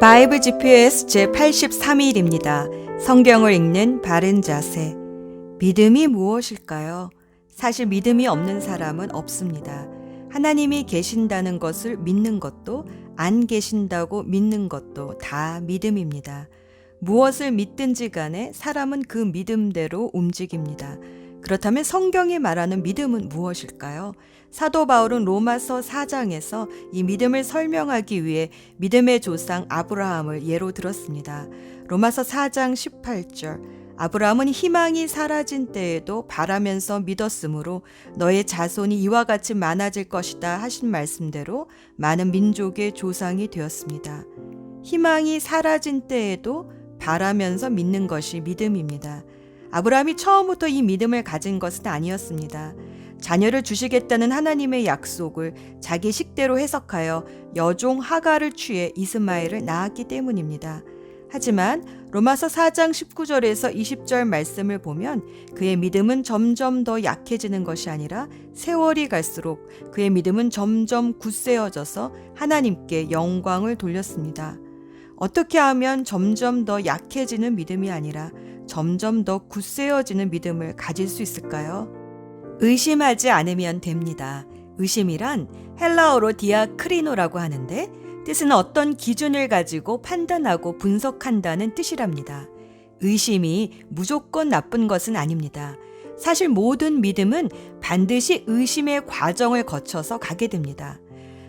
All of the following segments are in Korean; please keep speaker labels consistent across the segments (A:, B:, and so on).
A: 바이블 GPS 제83일입니다. 성경을 읽는 바른 자세. 믿음이 무엇일까요? 사실 믿음이 없는 사람은 없습니다. 하나님이 계신다는 것을 믿는 것도 안 계신다고 믿는 것도 다 믿음입니다. 무엇을 믿든지 간에 사람은 그 믿음대로 움직입니다. 그렇다면 성경이 말하는 믿음은 무엇일까요? 사도 바울은 로마서 4장에서 이 믿음을 설명하기 위해 믿음의 조상 아브라함을 예로 들었습니다. 로마서 4장 18절. 아브라함은 희망이 사라진 때에도 바라면서 믿었으므로 너의 자손이 이와 같이 많아질 것이다 하신 말씀대로 많은 민족의 조상이 되었습니다. 희망이 사라진 때에도 바라면서 믿는 것이 믿음입니다. 아브라함이 처음부터 이 믿음을 가진 것은 아니었습니다. 자녀를 주시겠다는 하나님의 약속을 자기 식대로 해석하여 여종 하갈을 취해 이스마엘을 낳았기 때문입니다. 하지만 로마서 4장 19절에서 20절 말씀을 보면 그의 믿음은 점점 더 약해지는 것이 아니라 세월이 갈수록 그의 믿음은 점점 굳세어져서 하나님께 영광을 돌렸습니다. 어떻게 하면 점점 더 약해지는 믿음이 아니라 점점 더 굳세어지는 믿음을 가질 수 있을까요? 의심하지 않으면 됩니다. 의심이란 헬라어로 디아크리노라고 하는데 뜻은 어떤 기준을 가지고 판단하고 분석한다는 뜻이랍니다. 의심이 무조건 나쁜 것은 아닙니다. 사실 모든 믿음은 반드시 의심의 과정을 거쳐서 가게 됩니다.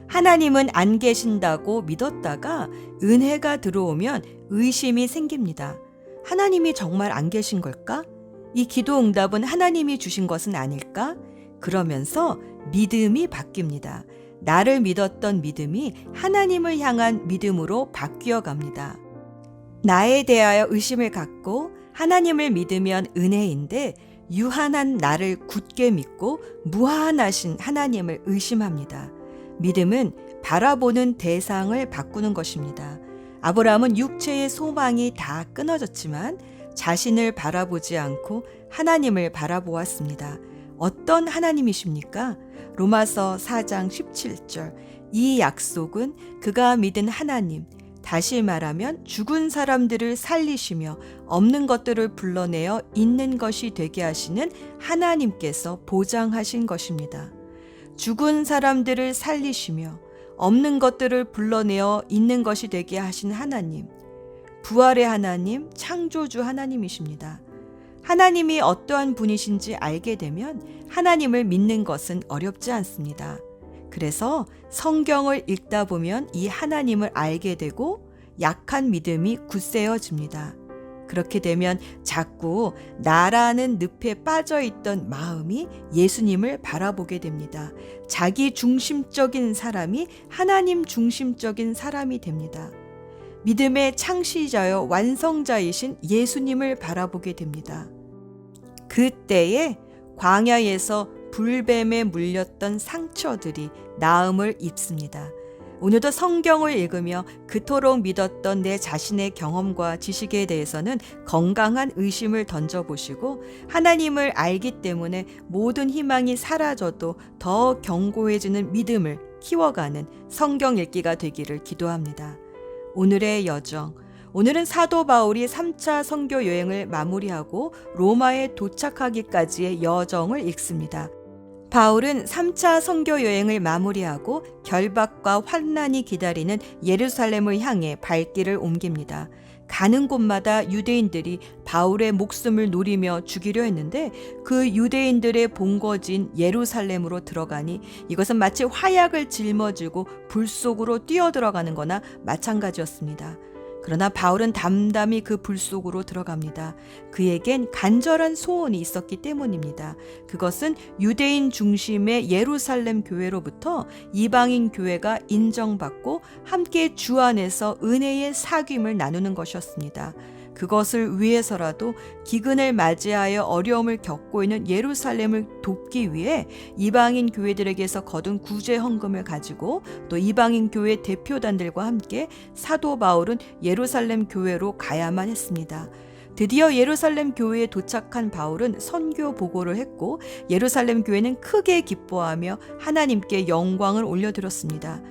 A: 하나님은 안 계신다고 믿었다가 은혜가 들어오면 의심이 생깁니다. 하나님이 정말 안 계신 걸까? 이 기도 응답은 하나님이 주신 것은 아닐까? 그러면서 믿음이 바뀝니다. 나를 믿었던 믿음이 하나님을 향한 믿음으로 바뀌어 갑니다. 나에 대하여 의심을 갖고 하나님을 믿으면 은혜인데 유한한 나를 굳게 믿고 무한하신 하나님을 의심합니다. 믿음은 바라보는 대상을 바꾸는 것입니다. 아브라함은 육체의 소망이 다 끊어졌지만 자신을 바라보지 않고 하나님을 바라보았습니다. 어떤 하나님이십니까? 로마서 4장 17절. 이 약속은 그가 믿은 하나님, 다시 말하면 죽은 사람들을 살리시며 없는 것들을 불러내어 있는 것이 되게 하시는 하나님께서 보장하신 것입니다. 죽은 사람들을 살리시며 없는 것들을 불러내어 있는 것이 되게 하신 하나님, 부활의 하나님, 창조주 하나님이십니다. 하나님이 어떠한 분이신지 알게 되면 하나님을 믿는 것은 어렵지 않습니다. 그래서 성경을 읽다 보면 이 하나님을 알게 되고 약한 믿음이 굳세어집니다. 그렇게 되면 자꾸 나라는 늪에 빠져있던 마음이 예수님을 바라보게 됩니다. 자기 중심적인 사람이 하나님 중심적인 사람이 됩니다. 믿음의 창시자여 완성자이신 예수님을 바라보게 됩니다. 그때에 광야에서 불뱀에 물렸던 상처들이 나음을 입습니다. 오늘도 성경을 읽으며 그토록 믿었던 내 자신의 경험과 지식에 대해서는 건강한 의심을 던져보시고 하나님을 알기 때문에 모든 희망이 사라져도 더 견고해지는 믿음을 키워가는 성경 읽기가 되기를 기도합니다. 오늘의 여정. 오늘은 사도 바울이 3차 선교 여행을 마무리하고 로마에 도착하기까지의 여정을 읽습니다. 바울은 3차 선교 여행을 마무리하고 결박과 환난이 기다리는 예루살렘을 향해 발길을 옮깁니다. 가는 곳마다 유대인들이 바울의 목숨을 노리며 죽이려 했는데 그 유대인들의 본거지인 예루살렘으로 들어가니 이것은 마치 화약을 짊어지고 불 속으로 뛰어들어가는 거나 마찬가지였습니다. 그러나 바울은 담담히 그 불 속으로 들어갑니다. 그에겐 간절한 소원이 있었기 때문입니다. 그것은 유대인 중심의 예루살렘 교회로부터 이방인 교회가 인정받고 함께 주 안에서 은혜의 사귐을 나누는 것이었습니다. 그것을 위해서라도 기근을 맞이하여 어려움을 겪고 있는 예루살렘을 돕기 위해 이방인 교회들에게서 거둔 구제 헌금을 가지고 또 이방인 교회 대표단들과 함께 사도 바울은 예루살렘 교회로 가야만 했습니다. 드디어 예루살렘 교회에 도착한 바울은 선교 보고를 했고 예루살렘 교회는 크게 기뻐하며 하나님께 영광을 올려드렸습니다.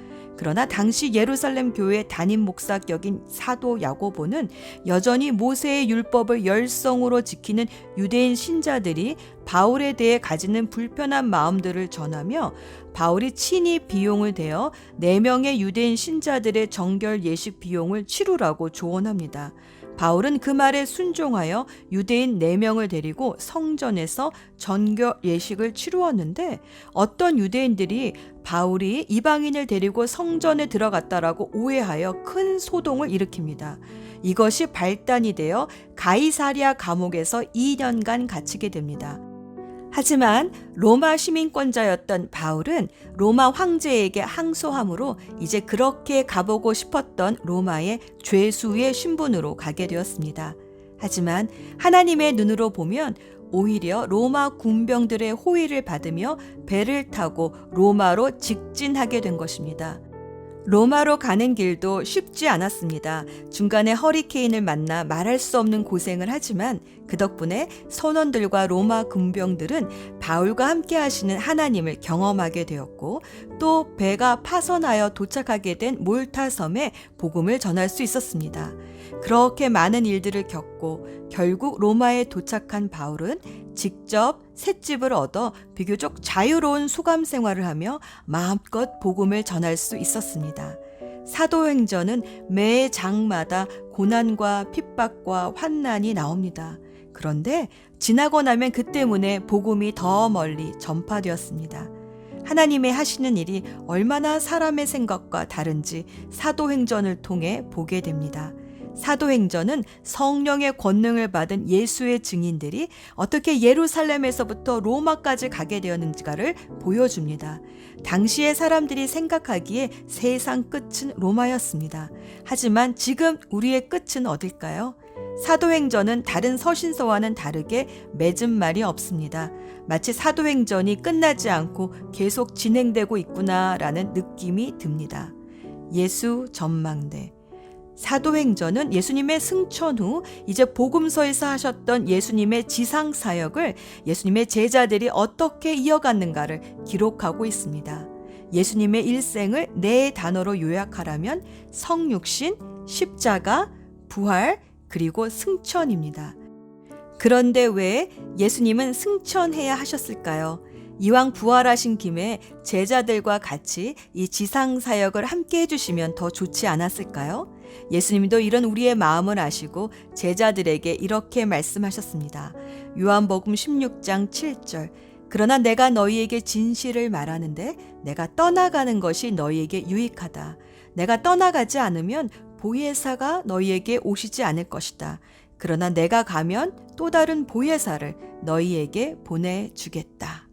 A: 그러나 당시 예루살렘 교회 담임 목사격인 사도 야고보는 여전히 모세의 율법을 열성으로 지키는 유대인 신자들이 바울에 대해 가지는 불편한 마음들을 전하며 바울이 친히 비용을 대어 4명의 유대인 신자들의 정결 예식 비용을 치르라고 조언합니다. 바울은 그 말에 순종하여 유대인 4명을 데리고 성전에서 정결 예식을 치루었는데 어떤 유대인들이 바울이 이방인을 데리고 성전에 들어갔다라고 오해하여 큰 소동을 일으킵니다. 이것이 발단이 되어 가이사랴 감옥에서 2년간 갇히게 됩니다. 하지만 로마 시민권자였던 바울은 로마 황제에게 항소함으로 이제 그렇게 가보고 싶었던 로마의 죄수의 신분으로 가게 되었습니다. 하지만 하나님의 눈으로 보면 오히려 로마 군병들의 호의를 받으며 배를 타고 로마로 직진하게 된 것입니다. 로마로 가는 길도 쉽지 않았습니다. 중간에 허리케인을 만나 말할 수 없는 고생을 하지만 그 덕분에 선원들과 로마 군병들은 바울과 함께 하시는 하나님을 경험하게 되었고 또 배가 파선하여 도착하게 된 몰타 섬에 복음을 전할 수 있었습니다. 그렇게 많은 일들을 겪고 결국 로마에 도착한 바울은 직접 셋집을 얻어 비교적 자유로운 수감 생활을 하며 마음껏 복음을 전할 수 있었습니다. 사도행전은 매 장마다 고난과 핍박과 환난이 나옵니다. 그런데 지나고 나면 그 때문에 복음이 더 멀리 전파되었습니다. 하나님의 하시는 일이 얼마나 사람의 생각과 다른지 사도행전을 통해 보게 됩니다. 사도행전은 성령의 권능을 받은 예수의 증인들이 어떻게 예루살렘에서부터 로마까지 가게 되었는지를 보여줍니다. 당시의 사람들이 생각하기에 세상 끝은 로마였습니다. 하지만 지금 우리의 끝은 어딜까요? 사도행전은 다른 서신서와는 다르게 맺은 말이 없습니다. 마치 사도행전이 끝나지 않고 계속 진행되고 있구나라는 느낌이 듭니다. 예수 전망대. 사도행전은 예수님의 승천 후 이제 복음서에서 하셨던 예수님의 지상 사역을 예수님의 제자들이 어떻게 이어갔는가를 기록하고 있습니다. 예수님의 일생을 4단어로 요약하라면 성육신, 십자가, 부활, 그리고 승천입니다. 그런데 왜 예수님은 승천해야 하셨을까요? 이왕 부활하신 김에 제자들과 같이 이 지상 사역을 함께 해주시면 더 좋지 않았을까요? 예수님도 이런 우리의 마음을 아시고 제자들에게 이렇게 말씀하셨습니다. 요한복음 16장 7절. 그러나 내가 너희에게 진실을 말하는데 내가 떠나가는 것이 너희에게 유익하다. 내가 떠나가지 않으면 보혜사가 너희에게 오시지 않을 것이다. 그러나 내가 가면 또 다른 보혜사를 너희에게 보내주겠다.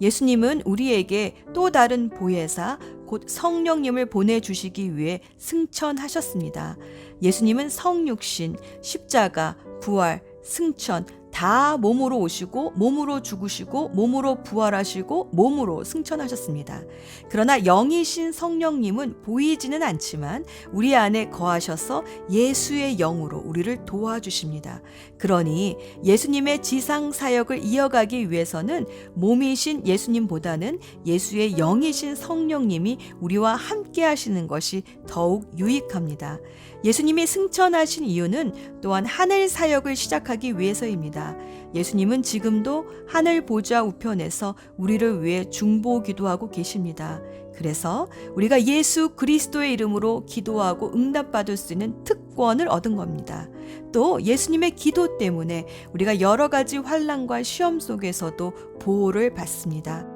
A: 예수님은 우리에게 또 다른 보혜사, 곧 성령님을 보내주시기 위해 승천하셨습니다. 예수님은 성육신, 십자가, 부활, 승천 다 몸으로 오시고 몸으로 죽으시고 몸으로 부활하시고 몸으로 승천하셨습니다. 그러나 영이신 성령님은 보이지는 않지만 우리 안에 거하셔서 예수의 영으로 우리를 도와주십니다. 그러니 예수님의 지상 사역을 이어가기 위해서는 몸이신 예수님보다는 예수의 영이신 성령님이 우리와 함께 하시는 것이 더욱 유익합니다. 예수님이 승천하신 이유는 또한 하늘 사역을 시작하기 위해서입니다. 예수님은 지금도 하늘 보좌 우편에서 우리를 위해 중보 기도하고 계십니다. 그래서 우리가 예수 그리스도의 이름으로 기도하고 응답받을 수 있는 특권을 얻은 겁니다. 또 예수님의 기도 때문에 우리가 여러 가지 환난과 시험 속에서도 보호를 받습니다.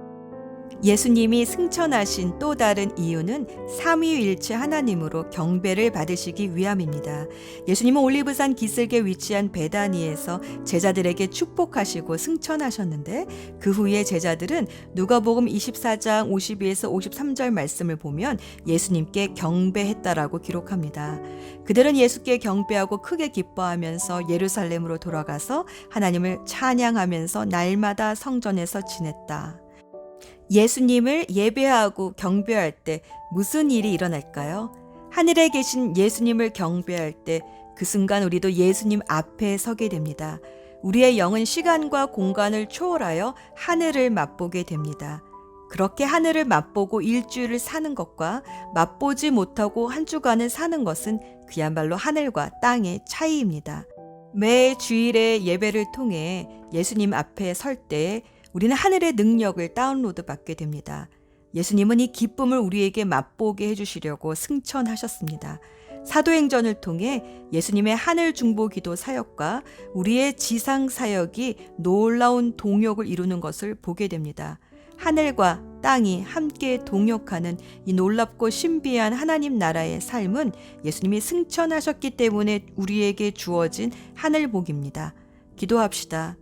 A: 예수님이 승천하신 또 다른 이유는 삼위일체 하나님으로 경배를 받으시기 위함입니다. 예수님은 올리브산 기슭에 위치한 베다니에서 제자들에게 축복하시고 승천하셨는데 그 후에 제자들은 누가복음 24장 52에서 53절 말씀을 보면 예수님께 경배했다라고 기록합니다. 그들은 예수께 경배하고 크게 기뻐하면서 예루살렘으로 돌아가서 하나님을 찬양하면서 날마다 성전에서 지냈다. 예수님을 예배하고 경배할 때 무슨 일이 일어날까요? 하늘에 계신 예수님을 경배할 때 그 순간 우리도 예수님 앞에 서게 됩니다. 우리의 영은 시간과 공간을 초월하여 하늘을 맛보게 됩니다. 그렇게 하늘을 맛보고 일주일을 사는 것과 맛보지 못하고 한 주간을 사는 것은 그야말로 하늘과 땅의 차이입니다. 매 주일의 예배를 통해 예수님 앞에 설 때 우리는 하늘의 능력을 다운로드 받게 됩니다. 예수님은 이 기쁨을 우리에게 맛보게 해주시려고 승천하셨습니다. 사도행전을 통해 예수님의 하늘 중보 기도 사역과 우리의 지상 사역이 놀라운 동역을 이루는 것을 보게 됩니다. 하늘과 땅이 함께 동역하는 이 놀랍고 신비한 하나님 나라의 삶은 예수님이 승천하셨기 때문에 우리에게 주어진 하늘복입니다. 기도합시다.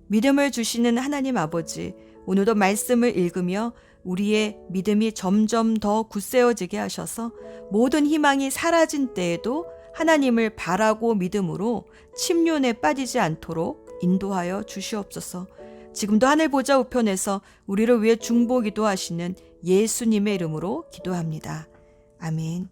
A: 믿음을 주시는 하나님 아버지, 오늘도 말씀을 읽으며 우리의 믿음이 점점 더 굳세어지게 하셔서 모든 희망이 사라진 때에도 하나님을 바라고 믿음으로 침륜에 빠지지 않도록 인도하여 주시옵소서. 지금도 하늘 보좌 우편에서 우리를 위해 중보기도 하시는 예수님의 이름으로 기도합니다. 아멘.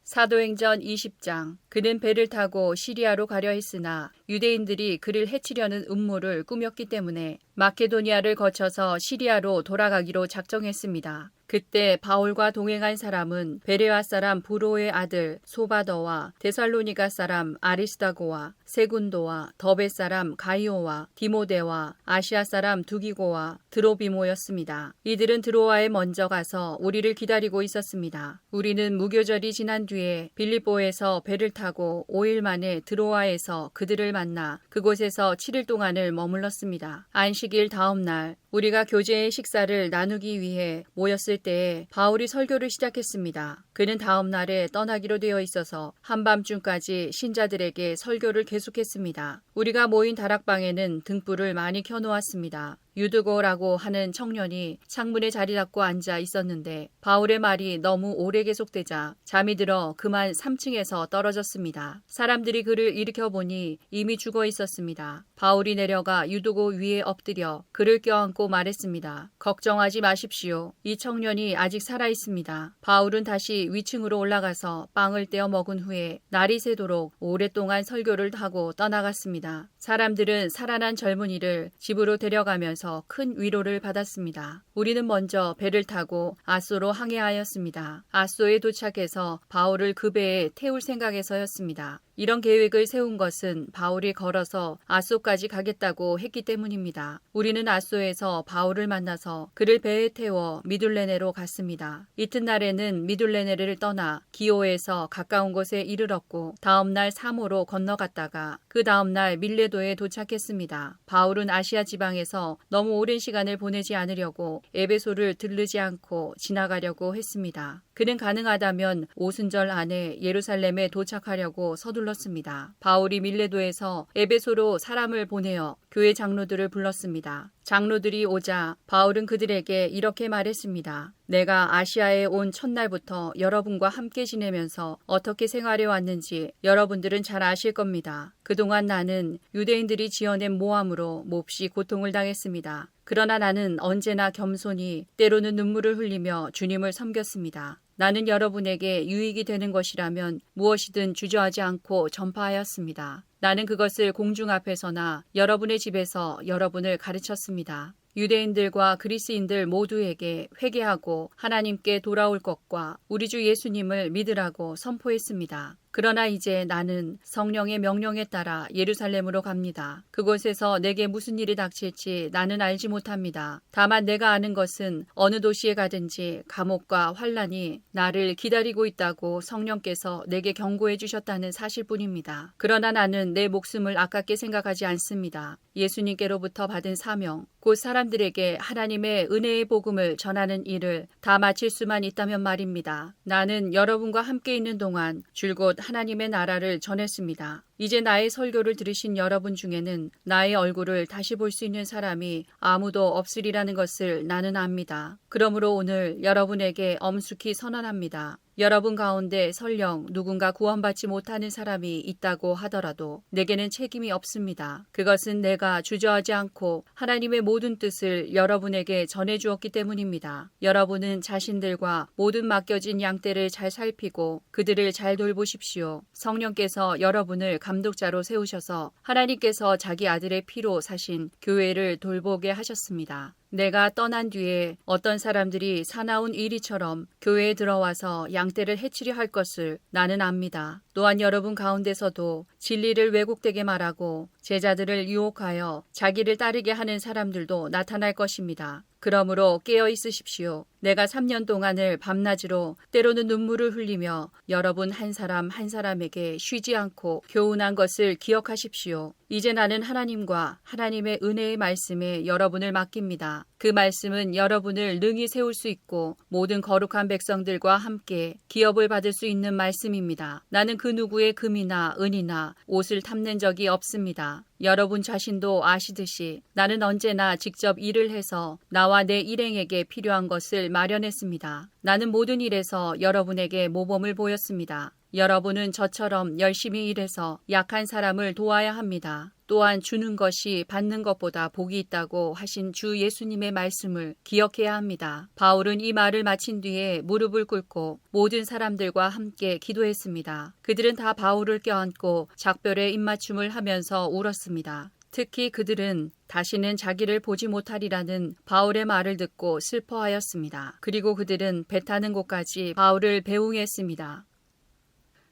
B: 사도행전 20장. 그는 배를 타고 시리아로 가려 했으나 유대인들이 그를 해치려는 음모를 꾸몄기 때문에 마케도니아를 거쳐서 시리아로 돌아가기로 작정했습니다. 그때 바울과 동행한 사람은 베레아 사람 부로의 아들 소바더와 데살로니가 사람 아리스다고와 세군도와 더베 사람 가이오와 디모데와 아시아 사람 두기고와 드로비모였습니다. 이들은 드로아에 먼저 가서 우리를 기다리고 있었습니다. 우리는 무교절이 지난 뒤에 빌립보에서 배를 타고 5일 만에 드로아에서 그들을 만나 그곳에서 7일 동안을 머물렀습니다. 안식일 다음 날 우리가 교제의 식사를 나누기 위해 모였을 때에 바울이 설교를 시작했습니다. 그는 다음 날에 떠나기로 되어 있어서 한밤중까지 신자들에게 설교를 계속했습니다. 우리가 모인 다락방에는 등불을 많이 켜놓았습니다. 유드고라고 하는 청년이 창문에 자리 잡고 앉아 있었는데 바울의 말이 너무 오래 계속되자 잠이 들어 그만 3층에서 떨어졌습니다. 사람들이 그를 일으켜보니 이미 죽어 있었습니다. 바울이 내려가 유드고 위에 엎드려 그를 껴안고 말했습니다. 걱정하지 마십시오. 이 청년이 아직 살아있습니다. 바울은 다시 위층으로 올라가서 빵을 떼어 먹은 후에 날이 새도록 오랫동안 설교를 하고 떠나갔습니다. 사람들은 살아난 젊은이를 집으로 데려가면서 큰 위로를 받았습니다. 우리는 먼저 배를 타고 아소로 항해하였습니다. 아소에 도착해서 바울을 그 배에 태울 생각에서였습니다. 이런 계획을 세운 것은 바울이 걸어서 아소까지 가겠다고 했기 때문입니다. 우리는 아소에서 바울을 만나서 그를 배에 태워 미둘레네로 갔습니다. 이튿날에는 미둘레네를 떠나 기오에서 가까운 곳에 이르렀고 다음날 사모로 건너갔다가 그 다음날 밀레도에 도착했습니다. 바울은 아시아 지방에서 너무 오랜 시간을 보내지 않으려고 에베소를 들르지 않고 지나가려고 했습니다. 그는 가능하다면 오순절 안에 예루살렘에 도착하려고 서둘렀습니다. 바울이 밀레도에서 에베소로 사람을 보내어 교회 장로들을 불렀습니다. 장로들이 오자 바울은 그들에게 이렇게 말했습니다. 내가 아시아에 온 첫날부터 여러분과 함께 지내면서 어떻게 생활해 왔는지 여러분들은 잘 아실 겁니다. 그동안 나는 유대인들이 지어낸 모함으로 몹시 고통을 당했습니다. 그러나 나는 언제나 겸손히 때로는 눈물을 흘리며 주님을 섬겼습니다. 나는 여러분에게 유익이 되는 것이라면 무엇이든 주저하지 않고 전파하였습니다. 나는 그것을 공중 앞에서나 여러분의 집에서 여러분을 가르쳤습니다. 유대인들과 그리스인들 모두에게 회개하고 하나님께 돌아올 것과 우리 주 예수님을 믿으라고 선포했습니다. 그러나 이제 나는 성령의 명령에 따라 예루살렘으로 갑니다. 그곳에서 내게 무슨 일이 닥칠지 나는 알지 못합니다. 다만 내가 아는 것은 어느 도시에 가든지 감옥과 환란이 나를 기다리고 있다고 성령께서 내게 경고해 주셨다는 사실뿐입니다. 그러나 나는 내 목숨을 아깝게 생각하지 않습니다. 예수님께로부터 받은 사명, 곧 사람들에게 하나님의 은혜의 복음을 전하는 일을 다 마칠 수만 있다면 말입니다. 나는 여러분과 함께 있는 동안 줄곧 하나님의 나라를 전했습니다. 이제 나의 설교를 들으신 여러분 중에는 나의 얼굴을 다시 볼 수 있는 사람이 아무도 없으리라는 것을 나는 압니다. 그러므로 오늘 여러분에게 엄숙히 선언합니다. 여러분 가운데 설령 누군가 구원받지 못하는 사람이 있다고 하더라도 내게는 책임이 없습니다. 그것은 내가 주저하지 않고 하나님의 모든 뜻을 여러분에게 전해주었기 때문입니다. 여러분은 자신들과 모든 맡겨진 양떼를 잘 살피고 그들을 잘 돌보십시오. 성령께서 여러분을 감독자로 세우셔서 하나님께서 자기 아들의 피로 사신 교회를 돌보게 하셨습니다. 내가 떠난 뒤에 어떤 사람들이 사나운 이리처럼 교회에 들어와서 양떼를 해치려 할 것을 나는 압니다. 또한 여러분 가운데서도 진리를 왜곡되게 말하고 제자들을 유혹하여 자기를 따르게 하는 사람들도 나타날 것입니다. 그러므로 깨어 있으십시오. 내가 3년 동안을 밤낮으로 때로는 눈물을 흘리며 여러분 한 사람 한 사람에게 쉬지 않고 교훈한 것을 기억하십시오. 이제 나는 하나님과 하나님의 은혜의 말씀에 여러분을 맡깁니다. 그 말씀은 여러분을 능히 세울 수 있고 모든 거룩한 백성들과 함께 기업을 받을 수 있는 말씀입니다. 나는 그 누구의 금이나 은이나 옷을 탐낸 적이 없습니다. 여러분 자신도 아시듯이 나는 언제나 직접 일을 해서 나와 내 일행에게 필요한 것을 마련했습니다. 나는 모든 일에서 여러분에게 모범을 보였습니다. 여러분은 저처럼 열심히 일해서 약한 사람을 도와야 합니다. 또한 주는 것이 받는 것보다 복이 있다고 하신 주 예수님의 말씀을 기억해야 합니다. 바울은 이 말을 마친 뒤에 무릎을 꿇고 모든 사람들과 함께 기도했습니다. 그들은 다 바울을 껴안고 작별의 입맞춤을 하면서 울었습니다. 특히 그들은 다시는 자기를 보지 못하리라는 바울의 말을 듣고 슬퍼하였습니다. 그리고 그들은 배 타는 곳까지 바울을 배웅했습니다.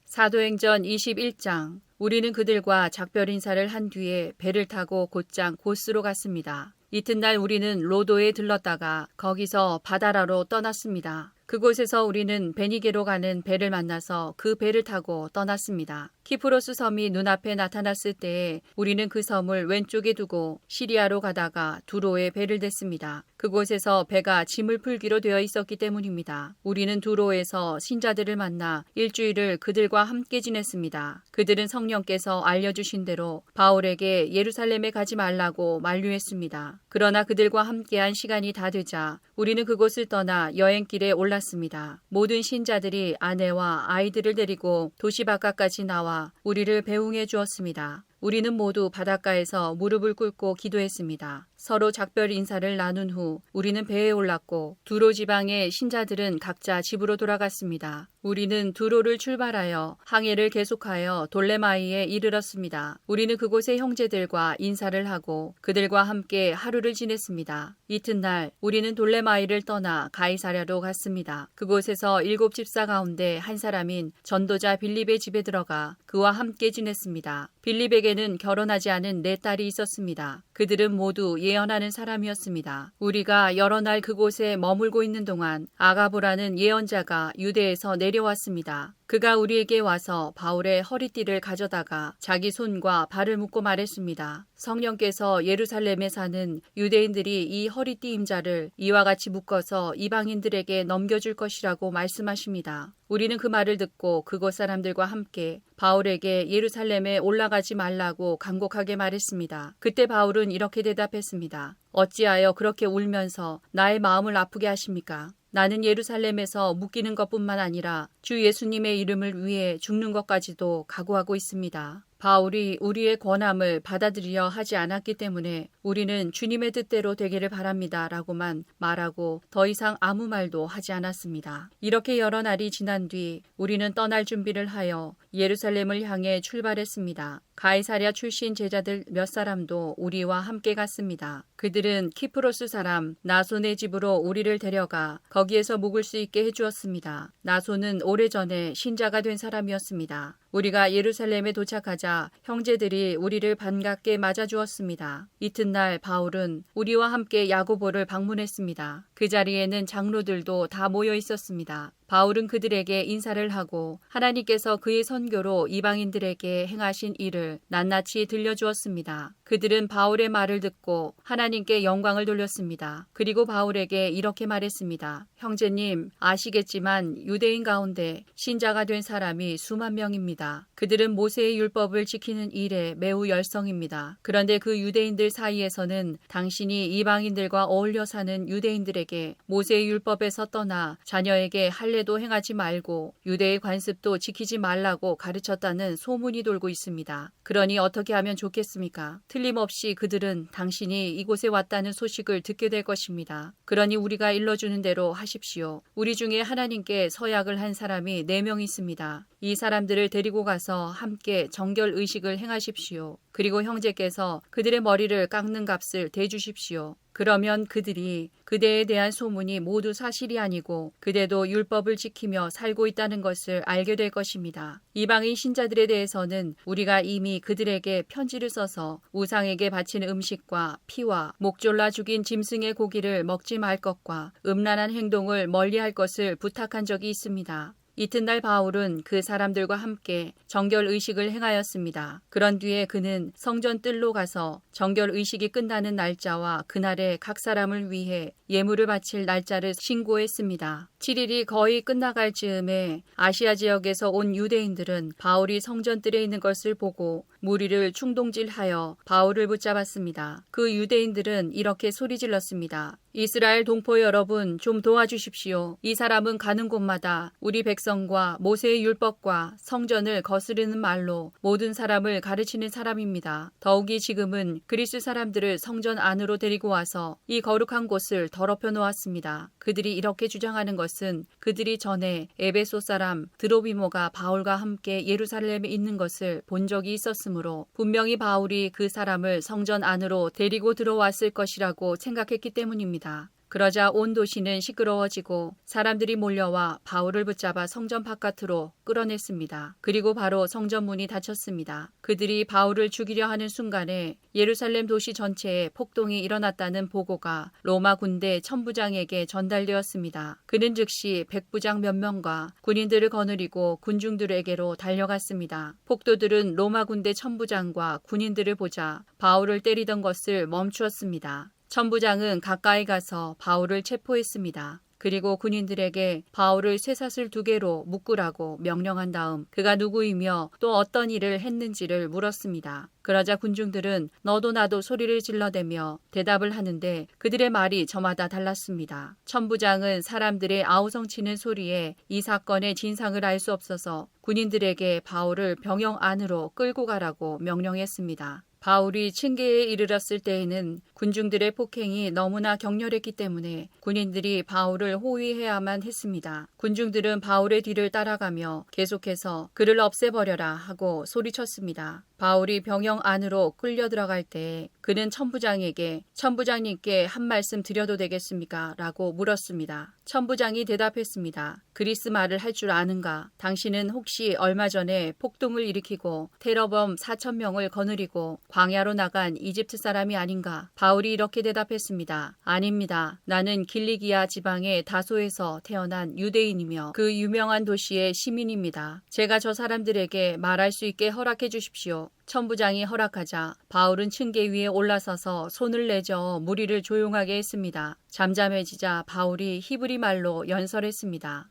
B: 사도행전 21장. 우리는 그들과 작별 인사를 한 뒤에 배를 타고 곧장 고스로 갔습니다. 이튿날 우리는 로도에 들렀다가 거기서 바다라로 떠났습니다. 그곳에서 우리는 베니게로 가는 배를 만나서 그 배를 타고 떠났습니다. 키프로스 섬이 눈앞에 나타났을 때에 우리는 그 섬을 왼쪽에 두고 시리아로 가다가 두로에 배를 댔습니다. 그곳에서 배가 짐을 풀기로 되어 있었기 때문입니다. 우리는 두로에서 신자들을 만나 일주일을 그들과 함께 지냈습니다. 그들은 성령께서 알려주신 대로 바울에게 예루살렘에 가지 말라고 만류했습니다. 그러나 그들과 함께한 시간이 다 되자 우리는 그곳을 떠나 여행길에 올랐습니다. 모든 신자들이 아내와 아이들을 데리고 도시 바깥까지 나와 우리를 배웅해 주었습니다. 우리는 모두 바닷가에서 무릎을 꿇고 기도했습니다. 서로 작별 인사를 나눈 후 우리는 배에 올랐고 두로 지방의 신자들은 각자 집으로 돌아갔습니다. 우리는 두로를 출발하여 항해를 계속하여 돌레마이에 이르렀습니다. 우리는 그곳의 형제들과 인사를 하고 그들과 함께 하루를 지냈습니다. 이튿날 우리는 돌레마이를 떠나 가이사랴로 갔습니다. 그곳에서 7 집사 가운데 한 사람인 전도자 빌립의 집에 들어가 그와 함께 지냈습니다. 빌립에게는 결혼하지 않은 4딸이 있었습니다. 그들은 모두 예언하는 사람이었습니다. 우리가 여러 날 그곳에 머물고 있는 동안 아가보라는 예언자가 유대에서 내려왔습니다. 그가 우리에게 와서 바울의 허리띠를 가져다가 자기 손과 발을 묶고 말했습니다. 성령께서 예루살렘에 사는 유대인들이 이 허리띠 임자를 이와 같이 묶어서 이방인들에게 넘겨줄 것이라고 말씀하십니다. 우리는 그 말을 듣고 그곳 사람들과 함께 바울에게 예루살렘에 올라가지 말라고 간곡하게 말했습니다. 그때 바울은 이렇게 대답했습니다. 어찌하여 그렇게 울면서 나의 마음을 아프게 하십니까? 나는 예루살렘에서 묶이는 것뿐만 아니라 주 예수님의 이름을 위해 죽는 것까지도 각오하고 있습니다. 바울이 우리의 권함을 받아들이려 하지 않았기 때문에 우리는 주님의 뜻대로 되기를 바랍니다 라고만 말하고 더 이상 아무 말도 하지 않았습니다. 이렇게 여러 날이 지난 뒤 우리는 떠날 준비를 하여 예루살렘을 향해 출발했습니다. 가이사랴 출신 제자들 몇 사람도 우리와 함께 갔습니다. 그들은 키프로스 사람 나손의 집으로 우리를 데려가 거기에서 묵을 수 있게 해주었습니다. 나손은 오래전에 신자가 된 사람이었습니다. 우리가 예루살렘에 도착하자 형제들이 우리를 반갑게 맞아주었습니다. 이튿날 바울은 우리와 함께 야고보를 방문했습니다. 그 자리에는 장로들도 다 모여 있었습니다. 바울은 그들에게 인사를 하고 하나님께서 그의 선교로 이방인들에게 행하신 일을 낱낱이 들려주었습니다. 그들은 바울의 말을 듣고 하나님께 영광을 돌렸습니다. 그리고 바울에게 이렇게 말했습니다. 형제님, 아시겠지만 유대인 가운데 신자가 된 사람이 수만 명입니다. 그들은 모세의 율법을 지키는 일에 매우 열성입니다. 그런데 그 유대인들 사이에서는 당신이 이방인들과 어울려 사는 유대인들에게 모세의 율법에서 떠나 자녀에게 할례 할례도 행하지 말고 유대의 관습도 지키지 말라고 가르쳤다는 소문이 돌고 있습니다. 그러니 어떻게 하면 좋겠습니까? 틀림없이 그들은 당신이 이곳에 왔다는 소식을 듣게 될 것입니다. 그러니 우리가 일러주는 대로 하십시오. 우리 중에 하나님께 서약을 한 사람이 4명 있습니다. 이 사람들을 데리고 가서 함께 정결 의식을 행하십시오. 그리고 형제께서 그들의 머리를 깎는 값을 대주십시오. 그러면 그들이 그대에 대한 소문이 모두 사실이 아니고 그대도 율법을 지키며 살고 있다는 것을 알게 될 것입니다. 이방인 신자들에 대해서는 우리가 이미 그들에게 편지를 써서 우상에게 바치는 음식과 피와 목졸라 죽인 짐승의 고기를 먹지 말 것과 음란한 행동을 멀리할 것을 부탁한 적이 있습니다. 이튿날 바울은 그 사람들과 함께 정결 의식을 행하였습니다. 그런 뒤에 그는 성전 뜰로 가서 정결 의식이 끝나는 날짜와 그날에 각 사람을 위해 예물을 바칠 날짜를 신고했습니다. 7일이 거의 끝나갈 즈음에 아시아 지역에서 온 유대인들은 바울이 성전 뜰에 있는 것을 보고 무리를 충동질하여 바울을 붙잡았습니다. 그 유대인들은 이렇게 소리질렀습니다. 이스라엘 동포 여러분, 좀 도와주십시오. 이 사람은 가는 곳마다 우리 백성과 모세의 율법과 성전을 거스르는 말로 모든 사람을 가르치는 사람입니다. 더욱이 지금은 그리스 사람들을 성전 안으로 데리고 와서 이 거룩한 곳을 더럽혀 놓았습니다. 그들이 이렇게 주장하는 것은 그들이 전에 에베소 사람 드로비모가 바울과 함께 예루살렘에 있는 것을 본 적이 있었으므로 분명히 바울이 그 사람을 성전 안으로 데리고 들어왔을 것이라고 생각했기 때문입니다. 그러자 온 도시는 시끄러워지고 사람들이 몰려와 바울을 붙잡아 성전 바깥으로 끌어냈습니다. 그리고 바로 성전 문이 닫혔습니다. 그들이 바울을 죽이려 하는 순간에 예루살렘 도시 전체에 폭동이 일어났다는 보고가 로마 군대 천부장에게 전달되었습니다. 그는 즉시 백부장 몇 명과 군인들을 거느리고 군중들에게로 달려갔습니다. 폭도들은 로마 군대 천부장과 군인들을 보자 바울을 때리던 것을 멈추었습니다. 천부장은 가까이 가서 바울을 체포했습니다. 그리고 군인들에게 바울을 쇠사슬 2개로 묶으라고 명령한 다음 그가 누구이며 또 어떤 일을 했는지를 물었습니다. 그러자 군중들은 너도 나도 소리를 질러대며 대답을 하는데 그들의 말이 저마다 달랐습니다. 천부장은 사람들의 아우성치는 소리에 이 사건의 진상을 알 수 없어서 군인들에게 바울을 병영 안으로 끌고 가라고 명령했습니다. 바울이 층계에 이르렀을 때에는 군중들의 폭행이 너무나 격렬했기 때문에 군인들이 바울을 호위해야만 했습니다. 군중들은 바울의 뒤를 따라가며 계속해서 그를 없애버려라 하고 소리쳤습니다. 바울이 병영 안으로 끌려 들어갈 때 그는 천부장에게 천부장님께 한 말씀 드려도 되겠습니까? 라고 물었습니다. 천부장이 대답했습니다. 그리스 말을 할 줄 아는가? 당신은 혹시 얼마 전에 폭동을 일으키고 테러범 4,000명을 거느리고 광야로 나간 이집트 사람이 아닌가? 바울이 이렇게 대답했습니다. 아닙니다. 나는 길리기아 지방의 다소에서 태어난 유대인이며 그 유명한 도시의 시민입니다. 제가 저 사람들에게 말할 수 있게 허락해 주십시오. 천부장이 허락하자 바울은 층계 위에 올라서서 손을 내저 무리를 조용하게 했습니다. 잠잠해지자 바울이 히브리 말로 연설했습니다.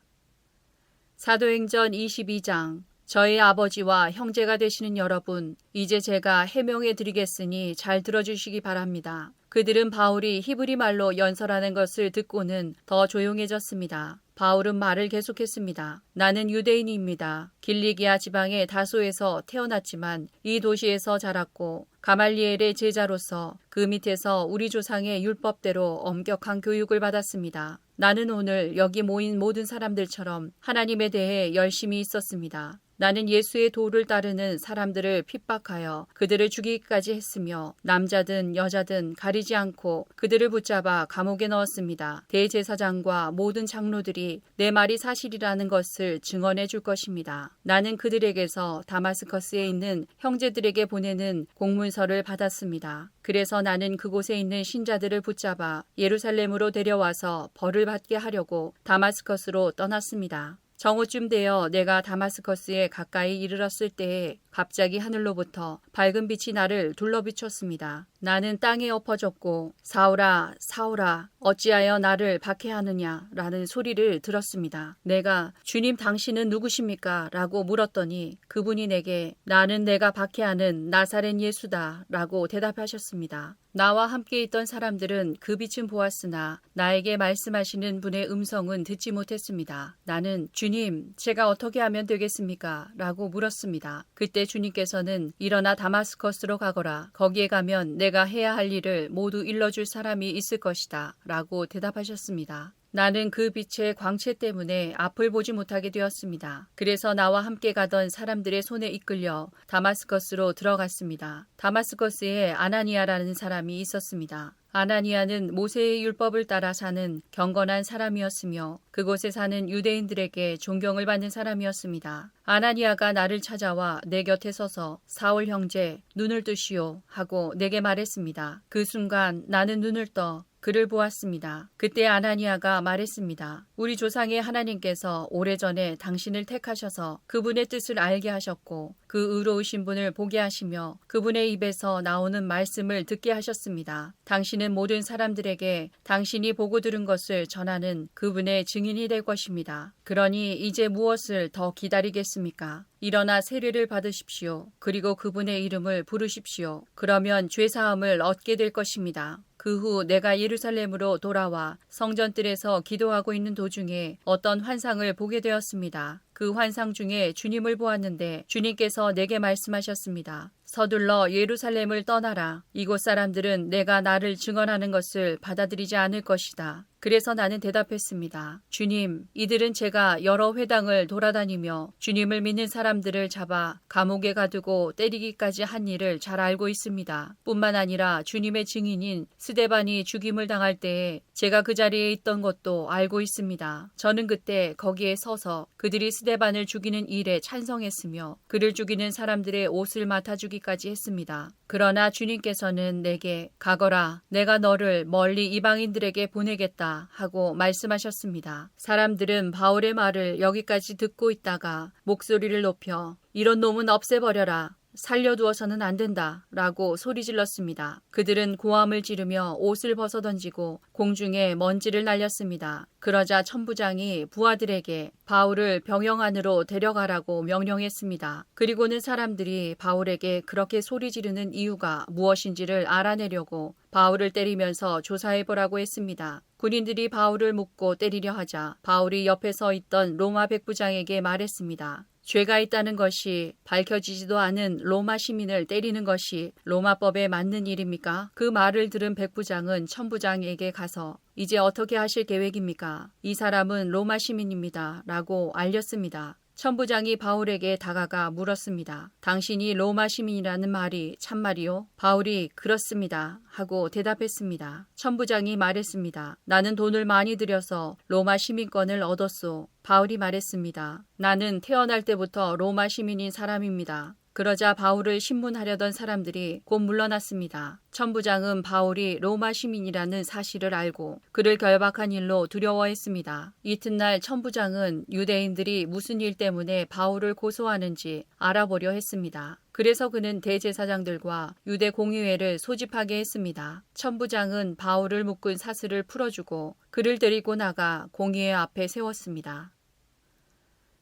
B: 사도행전 22장 저희 아버지와 형제가 되시는 여러분, 이제 제가 해명해 드리겠으니 잘 들어주시기 바랍니다. 그들은 바울이 히브리 말로 연설하는 것을 듣고는 더 조용해졌습니다. 바울은 말을 계속했습니다. 나는 유대인입니다. 길리기아 지방의 다소에서 태어났지만 이 도시에서 자랐고 가말리엘의 제자로서 그 밑에서 우리 조상의 율법대로 엄격한 교육을 받았습니다. 나는 오늘 여기 모인 모든 사람들처럼 하나님에 대해 열심히 있었습니다. 나는 예수의 도를 따르는 사람들을 핍박하여 그들을 죽이기까지 했으며 남자든 여자든 가리지 않고 그들을 붙잡아 감옥에 넣었습니다. 대제사장과 모든 장로들이 내 말이 사실이라는 것을 증언해 줄 것입니다. 나는 그들에게서 다마스커스에 있는 형제들에게 보내는 공문서를 받았습니다. 그래서 나는 그곳에 있는 신자들을 붙잡아 예루살렘으로 데려와서 벌을 받게 하려고 다마스커스로 떠났습니다. 정오쯤 되어 내가 다마스커스에 가까이 이르렀을 때에 갑자기 하늘로부터 밝은 빛이 나를 둘러비췄습니다. 나는 땅에 엎어졌고 사울아 사울아 어찌하여 나를 박해하느냐 라는 소리를 들었습니다. 내가 주님 당신은 누구십니까? 라고 물었더니 그분이 내게 나는 내가 박해하는 나사렛 예수다 라고 대답하셨습니다. 나와 함께 있던 사람들은 그 빛은 보았으나 나에게 말씀하시는 분의 음성은 듣지 못했습니다. 나는 주님, 제가 어떻게 하면 되겠습니까? 라고 물었습니다. 그때 주님께서는 일어나 다마스커스로 가거라. 거기에 가면 내가 해야 할 일을 모두 일러줄 사람이 있을 것이다. 라고 대답하셨습니다. 나는 그 빛의 광채 때문에 앞을 보지 못하게 되었습니다. 그래서 나와 함께 가던 사람들의 손에 이끌려 다마스커스로 들어갔습니다. 다마스커스에 아나니아라는 사람이 있었습니다. 아나니아는 모세의 율법을 따라 사는 경건한 사람이었으며 그곳에 사는 유대인들에게 존경을 받는 사람이었습니다. 아나니아가 나를 찾아와 내 곁에 서서 사울 형제, 눈을 뜨시오 하고 내게 말했습니다. 그 순간 나는 눈을 떠 그를 보았습니다. 그때 아나니아가 말했습니다. 우리 조상의 하나님께서 오래전에 당신을 택하셔서 그분의 뜻을 알게 하셨고 그 의로우신 분을 보게 하시며 그분의 입에서 나오는 말씀을 듣게 하셨습니다. 당신은 모든 사람들에게 당신이 보고 들은 것을 전하는 그분의 증인이 될 것입니다. 그러니 이제 무엇을 더 기다리겠습니까? 일어나 세례를 받으십시오. 그리고 그분의 이름을 부르십시오. 그러면 죄사함을 얻게 될 것입니다. 그 후 내가 예루살렘으로 돌아와 성전뜰에서 기도하고 있는 도중에 어떤 환상을 보게 되었습니다. 그 환상 중에 주님을 보았는데 주님께서 내게 말씀하셨습니다. 서둘러 예루살렘을 떠나라. 이곳 사람들은 내가 나를 증언하는 것을 받아들이지 않을 것이다. 그래서 나는 대답했습니다. 주님, 이들은 제가 여러 회당을 돌아다니며 주님을 믿는 사람들을 잡아 감옥에 가두고 때리기까지 한 일을 잘 알고 있습니다. 뿐만 아니라 주님의 증인인 스데반이 죽임을 당할 때에 제가 그 자리에 있던 것도 알고 있습니다. 저는 그때 거기에 서서 그들이 스데반을 죽이는 일에 찬성했으며 그를 죽이는 사람들의 옷을 맡아주기까지 했습니다. 그러나 주님께서는 내게 가거라, 내가 너를 멀리 이방인들에게 보내겠다 하고 말씀하셨습니다. 사람들은 바울의 말을 여기까지 듣고 있다가 목소리를 높여 이런 놈은 없애버려라. 살려두어서는 안 된다 라고 소리질렀습니다. 그들은 고함을 지르며 옷을 벗어던지고 공중에 먼지를 날렸습니다. 그러자 천부장이 부하들에게 바울을 병영 안으로 데려가라고 명령했습니다. 그리고는 사람들이 바울에게 그렇게 소리 지르는 이유가 무엇인지를 알아내려고 바울을 때리면서 조사해보라고 했습니다. 군인들이 바울을 묶고 때리려 하자 바울이 옆에 서 있던 로마 백부장에게 말했습니다. 죄가 있다는 것이 밝혀지지도 않은 로마 시민을 때리는 것이 로마법에 맞는 일입니까? 그 말을 들은 백부장은 천부장에게 가서 이제 어떻게 하실 계획입니까? 이 사람은 로마 시민입니다. 라고 알렸습니다. 천부장이 바울에게 다가가 물었습니다. 당신이 로마 시민이라는 말이 참말이요? 바울이 그렇습니다. 하고 대답했습니다. 천부장이 말했습니다. 나는 돈을 많이 들여서 로마 시민권을 얻었소. 바울이 말했습니다. 나는 태어날 때부터 로마 시민인 사람입니다. 그러자 바울을 신문하려던 사람들이 곧 물러났습니다. 천부장은 바울이 로마 시민이라는 사실을 알고 그를 결박한 일로 두려워했습니다. 이튿날 천부장은 유대인들이 무슨 일 때문에 바울을 고소하는지 알아보려 했습니다. 그래서 그는 대제사장들과 유대 공의회를 소집하게 했습니다. 천부장은 바울을 묶은 사슬을 풀어주고 그를 데리고 나가 공의회 앞에 세웠습니다.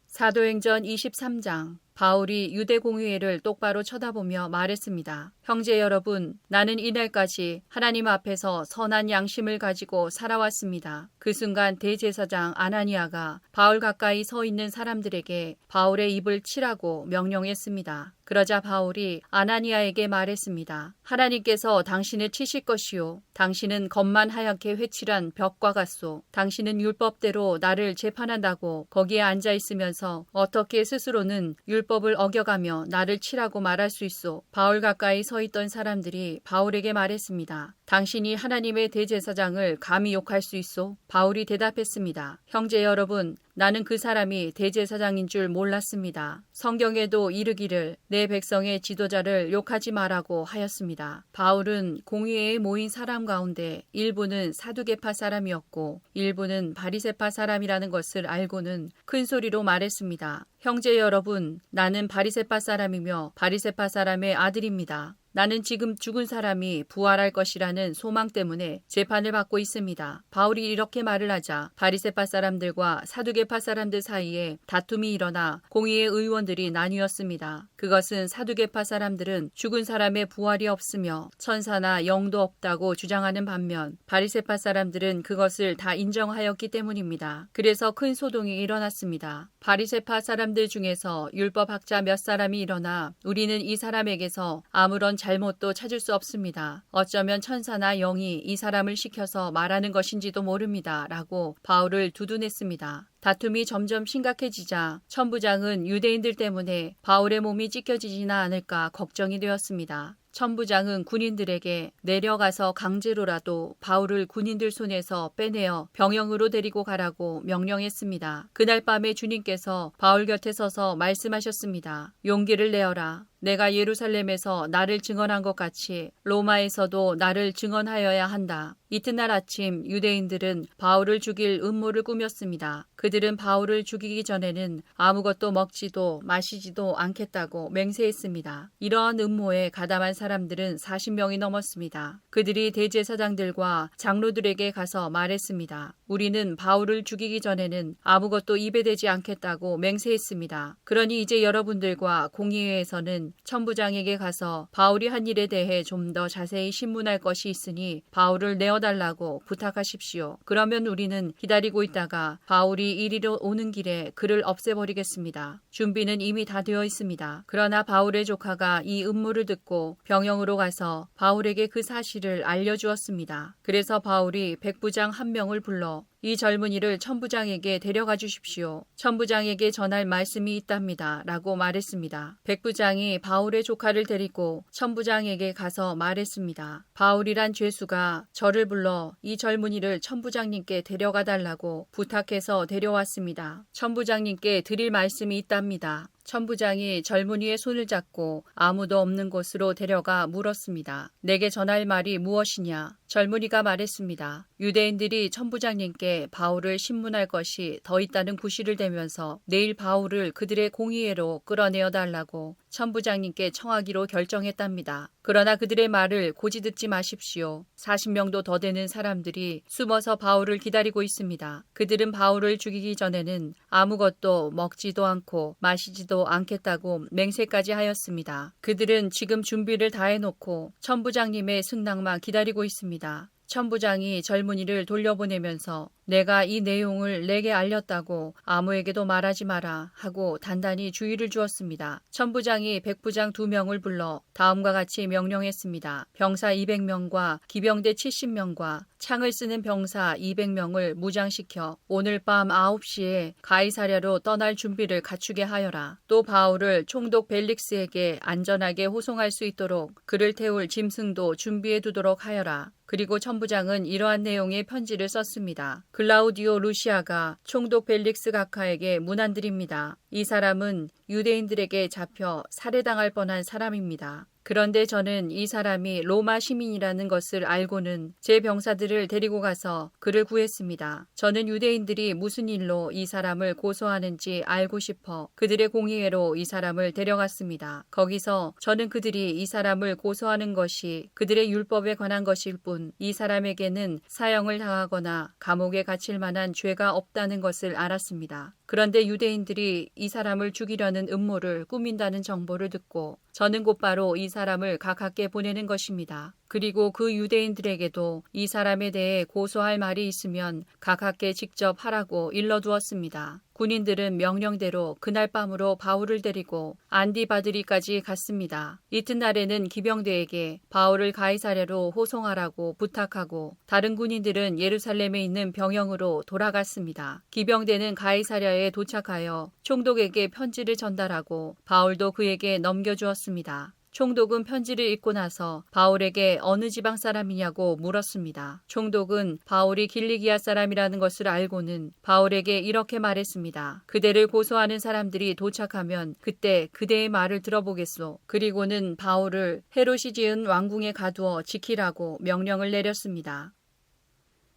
B: 사도행전 23장. 바울이 유대 공의회를 똑바로 쳐다보며 말했습니다. 형제 여러분, 나는 이날까지 하나님 앞에서 선한 양심을 가지고 살아왔습니다. 그 순간 대제사장 아나니아가 바울 가까이 서 있는 사람들에게 바울의 입을 치라고 명령했습니다. 그러자 바울이 아나니아에게 말했습니다. 하나님께서 당신을 치실 것이요. 당신은 겉만 하얗게 회칠한 벽과 같소. 당신은 율법대로 나를 재판한다고 거기에 앉아 있으면서 어떻게 스스로는 율법을 어겨가며 나를 치라고 말할 수 있소. 바울 가까이 서 있던 사람들이 바울에게 말했습니다. 당신이 하나님의 대제사장을 감히 욕할 수 있소? 바울이 대답했습니다. 형제 여러분, 나는 그 사람이 대제사장인 줄 몰랐습니다. 성경에도 이르기를 내 백성의 지도자를 욕하지 말라고 하였습니다. 바울은 공의회에 모인 사람 가운데 일부는 사두개파 사람이었고 일부는 바리새파 사람이라는 것을 알고는 큰 소리로 말했습니다. 형제 여러분, 나는 바리새파 사람이며 바리새파 사람의 아들입니다. 나는 지금 죽은 사람이 부활할 것이라는 소망 때문에 재판을 받고 있습니다. 바울이 이렇게 말을 하자 바리새파 사람들과 사두개파 사람들 사이에 다툼이 일어나 공의회 의원들이 나뉘었습니다. 그것은 사두개파 사람들은 죽은 사람의 부활이 없으며 천사나 영도 없다고 주장하는 반면 바리새파 사람들은 그것을 다 인정하였기 때문입니다. 그래서 큰 소동이 일어났습니다. 바리새파 사람들 중에서 율법학자 몇 사람이 일어나 우리는 이 사람에게서 아무런 잘못도 찾을 수 없습니다. 어쩌면 천사나 영이 이 사람을 시켜서 말하는 것인지도 모릅니다. 라고 바울을 두둔했습니다. 다툼이 점점 심각해지자 천부장은 유대인들 때문에 바울의 몸이 찢겨지지나 않을까 걱정이 되었습니다. 천부장은 군인들에게 내려가서 강제로라도 바울을 군인들 손에서 빼내어 병영으로 데리고 가라고 명령했습니다. 그날 밤에 주님께서 바울 곁에 서서 말씀하셨습니다. 용기를 내어라. 내가 예루살렘에서 나를 증언한 것 같이 로마에서도 나를 증언하여야 한다. 이튿날 아침 유대인들은 바울을 죽일 음모를 꾸몄습니다. 그들은 바울을 죽이기 전에는 아무것도 먹지도 마시지도 않겠다고 맹세했습니다. 이러한 음모에 가담한 사람들은 40명이 넘었습니다. 그들이 대제사장들과 장로들에게 가서 말했습니다. 우리는 바울을 죽이기 전에는 아무것도 입에 대지 않겠다고 맹세했습니다. 그러니 이제 여러분들과 공의회에서는 천부장에게 가서 바울이 한 일에 대해 좀 더 자세히 신문할 것이 있으니 바울을 내어달라고 부탁하십시오. 그러면 우리는 기다리고 있다가 바울이 이리로 오는 길에 그를 없애버리겠습니다. 준비는 이미 다 되어 있습니다. 그러나 바울의 조카가 이 음모를 듣고 병영으로 가서 바울에게 그 사실을 알려주었습니다. 그래서 바울이 백부장 한 명을 불러 이 젊은이를 천부장에게 데려가 주십시오. 천부장에게 전할 말씀이 있답니다. 라고 말했습니다. 백부장이 바울의 조카를 데리고 천부장에게 가서 말했습니다. 바울이란 죄수가 저를 불러 이 젊은이를 천부장님께 데려가 달라고 부탁해서 데려왔습니다. 천부장님께 드릴 말씀이 있답니다. 천부장이 젊은이의 손을 잡고 아무도 없는 곳으로 데려가 물었습니다. 내게 전할 말이 무엇이냐? 젊은이가 말했습니다. 유대인들이 천부장님께 바울을 신문할 것이 더 있다는 구실을 대면서 내일 바울을 그들의 공의회로 끌어내어 달라고 천부장님께 청하기로 결정했답니다. 그러나 그들의 말을 고지 듣지 마십시오. 40명도 더 되는 사람들이 숨어서 바울을 기다리고 있습니다. 그들은 바울을 죽이기 전에는 아무것도 먹지도 않고 마시지도 않겠다고 맹세까지 하였습니다. 그들은 지금 준비를 다 해놓고 천부장님의 승낙만 기다리고 있습니다. 천부장이 젊은이를 돌려보내면서 내가 이 내용을 내게 알렸다고 아무에게도 말하지 마라 하고 단단히 주의를 주었습니다. 천부장이 백부장 2명을 불러 다음과 같이 명령했습니다. 병사 200명과 기병대 70명과 창을 쓰는 병사 200명을 무장시켜 오늘 밤 9시에 가이사랴로 떠날 준비를 갖추게 하여라. 또 바울을 총독 벨릭스에게 안전하게 호송할 수 있도록 그를 태울 짐승도 준비해 두도록 하여라. 그리고 천부장은 이러한 내용의 편지를 썼습니다. 글라우디오 루시아가 총독 벨릭스 각하에게 문안드립니다. 이 사람은 유대인들에게 잡혀 살해당할 뻔한 사람입니다. 그런데 저는 이 사람이 로마 시민이라는 것을 알고는 제 병사들을 데리고 가서 그를 구했습니다. 저는 유대인들이 무슨 일로 이 사람을 고소하는지 알고 싶어 그들의 공의회로 이 사람을 데려갔습니다. 거기서 저는 그들이 이 사람을 고소하는 것이 그들의 율법에 관한 것일 뿐 이 사람에게는 사형을 당하거나 감옥에 갇힐 만한 죄가 없다는 것을 알았습니다. 그런데 유대인들이 이 사람을 죽이려는 음모를 꾸민다는 정보를 듣고 저는 곧바로 이 사람을 가깝게 보내는 것입니다. 그리고 그 유대인들에게도 이 사람에 대해 고소할 말이 있으면 가깝게 직접 하라고 일러두었습니다. 군인들은 명령대로 그날 밤으로 바울을 데리고 안디바드리까지 갔습니다. 이튿날에는 기병대에게 바울을 가이사랴로 호송하라고 부탁하고 다른 군인들은 예루살렘에 있는 병영으로 돌아갔습니다. 기병대는 가이사랴에 도착하여 총독에게 편지를 전달하고 바울도 그에게 넘겨주었습니다. 총독은 편지를 읽고 나서 바울에게 어느 지방 사람이냐고 물었습니다. 총독은 바울이 길리기아 사람이라는 것을 알고는 바울에게 이렇게 말했습니다. 그대를 고소하는 사람들이 도착하면 그때 그대의 말을 들어보겠소. 그리고는 바울을 헤롯이 지은 왕궁에 가두어 지키라고 명령을 내렸습니다.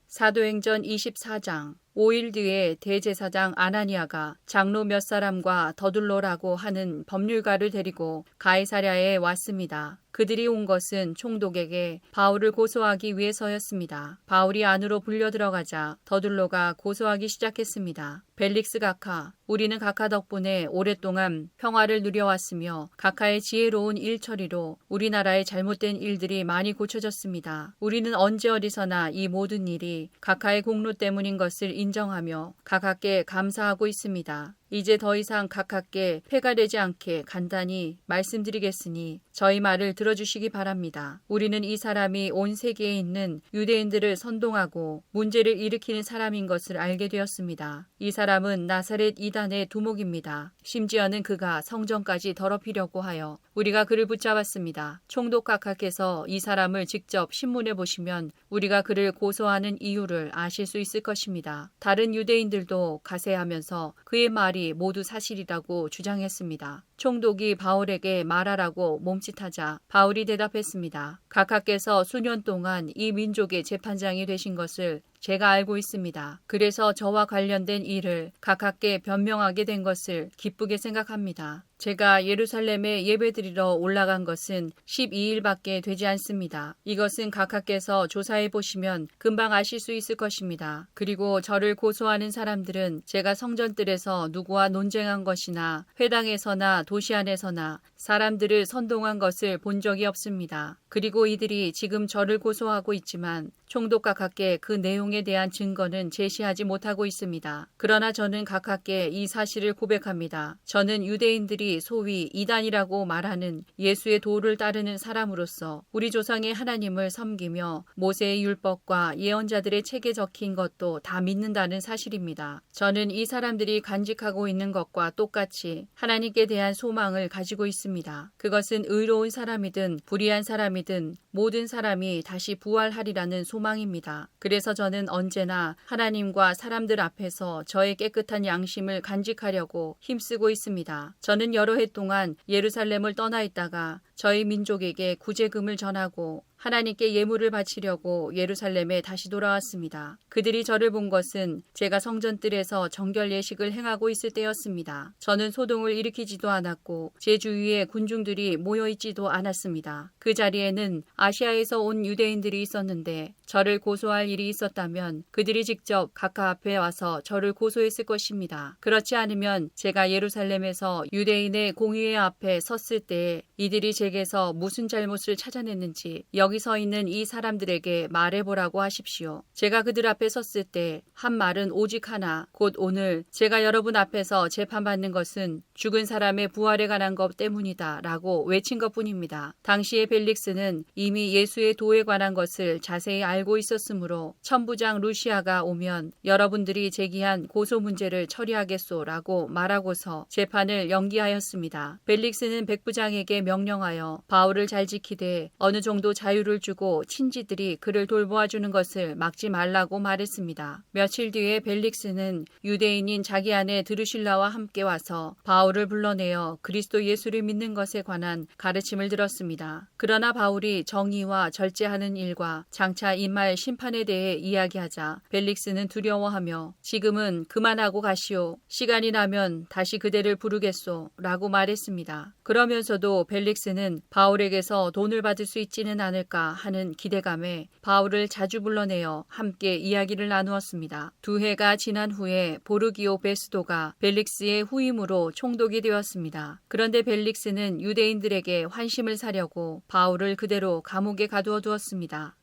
B: 사도행전 24장. 5일 뒤에 대제사장 아나니아가 장로 몇 사람과 더둘로라고 하는 법률가를 데리고 가이사랴에 왔습니다. 그들이 온 것은 총독에게 바울을 고소하기 위해서였습니다. 바울이 안으로 불려 들어가자 더둘로가 고소하기 시작했습니다. 벨릭스 각하, 우리는 각하 덕분에 오랫동안 평화를 누려왔으며 각하의 지혜로운 일처리로 우리나라의 잘못된 일들이 많이 고쳐졌습니다. 우리는 언제 어디서나 이 모든 일이 각하의 공로 때문인 것을 인정하며 각하께 감사하고 있습니다. 이제 더 이상 각하께 폐가 되지 않게 간단히 말씀드리겠으니 저희 말을 들어주시기 바랍니다. 우리는 이 사람이 온 세계에 있는 유대인들을 선동하고 문제를 일으키는 사람인 것을 알게 되었습니다. 이 사람은 나사렛 이단의 두목입니다. 심지어는 그가 성전까지 더럽히려고 하여 우리가 그를 붙잡았습니다. 총독 각하께서 이 사람을 직접 신문해 보시면 우리가 그를 고소하는 이유를 아실 수 있을 것입니다. 다른 유대인들도 가세하면서 그의 말이 모두 사실이라고 주장했습니다. 총독이 바울에게 말하라고 몸짓하자 바울이 대답했습니다. 각하께서 수년 동안 이 민족의 재판장이 되신 것을 제가 알고 있습니다. 그래서 저와 관련된 일을 각하께 변명하게 된 것을 기쁘게 생각합니다. 제가 예루살렘에 예배드리러 올라간 것은 12일밖에 되지 않습니다. 이것은 각하께서 조사해 보시면 금방 아실 수 있을 것입니다. 그리고 저를 고소하는 사람들은 제가 성전뜰에서 누구와 논쟁한 것이나 회당에서나 도시 안에서나 사람들을 선동한 것을 본 적이 없습니다. 그리고 이들이 지금 저를 고소하고 있지만 총독 각하께 그 내용에 대한 증거는 제시하지 못하고 있습니다. 그러나 저는 각하께 이 사실을 고백합니다. 저는 유대인들이 소위 이단이라고 말하는 예수의 도를 따르는 사람으로서 우리 조상의 하나님을 섬기며 모세의 율법과 예언자들의 책에 적힌 것도 다 믿는다는 사실입니다. 저는 이 사람들이 간직하고 있는 것과 똑같이 하나님께 대한 소망을 가지고 있습니다. 그것은 의로운 사람이든 불의한 사람이든 모든 사람이 다시 부활하리라는 소망입니다. 그래서 저는 언제나 하나님과 사람들 앞에서 저의 깨끗한 양심을 간직하려고 힘쓰고 있습니다. 저는 여러 해 동안 예루살렘을 떠나 있다가 저희 민족에게 구제금을 전하고 하나님께 예물을 바치려고 예루살렘에 다시 돌아왔습니다. 그들이 저를 본 것은 제가 성전뜰에서 정결 예식을 행하고 있을 때였습니다. 저는 소동을 일으키지도 않았고 제 주위에 군중들이 모여있지도 않았습니다. 그 자리에는 아시아에서 온 유대인들이 있었는데 저를 고소할 일이 있었다면 그들이 직접 각하 앞에 와서 저를 고소했을 것입니다. 그렇지 않으면 제가 예루살렘에서 유대인의 공의회 앞에 섰을 때 이들이 제게서 무슨 잘못을 찾아냈는지 여기 서 있는 이 사람들에게 말해보라고 하십시오. 제가 그들 앞에 섰을 때 한 말은 오직 하나, 곧 오늘 제가 여러분 앞에서 재판받는 것은 죽은 사람의 부활에 관한 것 때문이다 라고 외친 것뿐입니다. 당시에 벨릭스는 이미 예수의 도에 관한 것을 자세히 알고 있었으므로 천부장 루시아가 오면 여러분들이 제기한 고소 문제를 처리하겠소 라고 말하고서 재판을 연기하였습니다. 벨릭스는 백부장에게 명령하여 바울을 잘 지키되 어느 정도 자유를 주고 친지들이 그를 돌보아주는 것을 막지 말라고 말했습니다. 며칠 뒤에 벨릭스는 유대인인 자기 아내 드루실라와 함께 와서 바울을 불러내어 그리스도 예수를 믿는 것에 관한 가르침을 들었습니다. 그러나 바울이 정의와 절제하는 일과 장차 임할 심판에 대해 이야기하자 벨릭스는 두려워하며 지금은 그만하고 가시오. 시간이 나면 다시 그대를 부르겠소 라고 말했습니다. 그러면서도 벨릭스는 바울에게서 돈을 받을 수 있지는 않을까 하는 기대감에 바울을 자주 불러내어 함께 이야기를 나누었습니다. 2해가 지난 후에 보르기오 베스도가 벨릭스의 후임으로 총독이 되었습니다. 그런데 벨릭스는 유대인들에게 환심을 사려고 바울을 그대로 감옥에 가두어 두었습니다.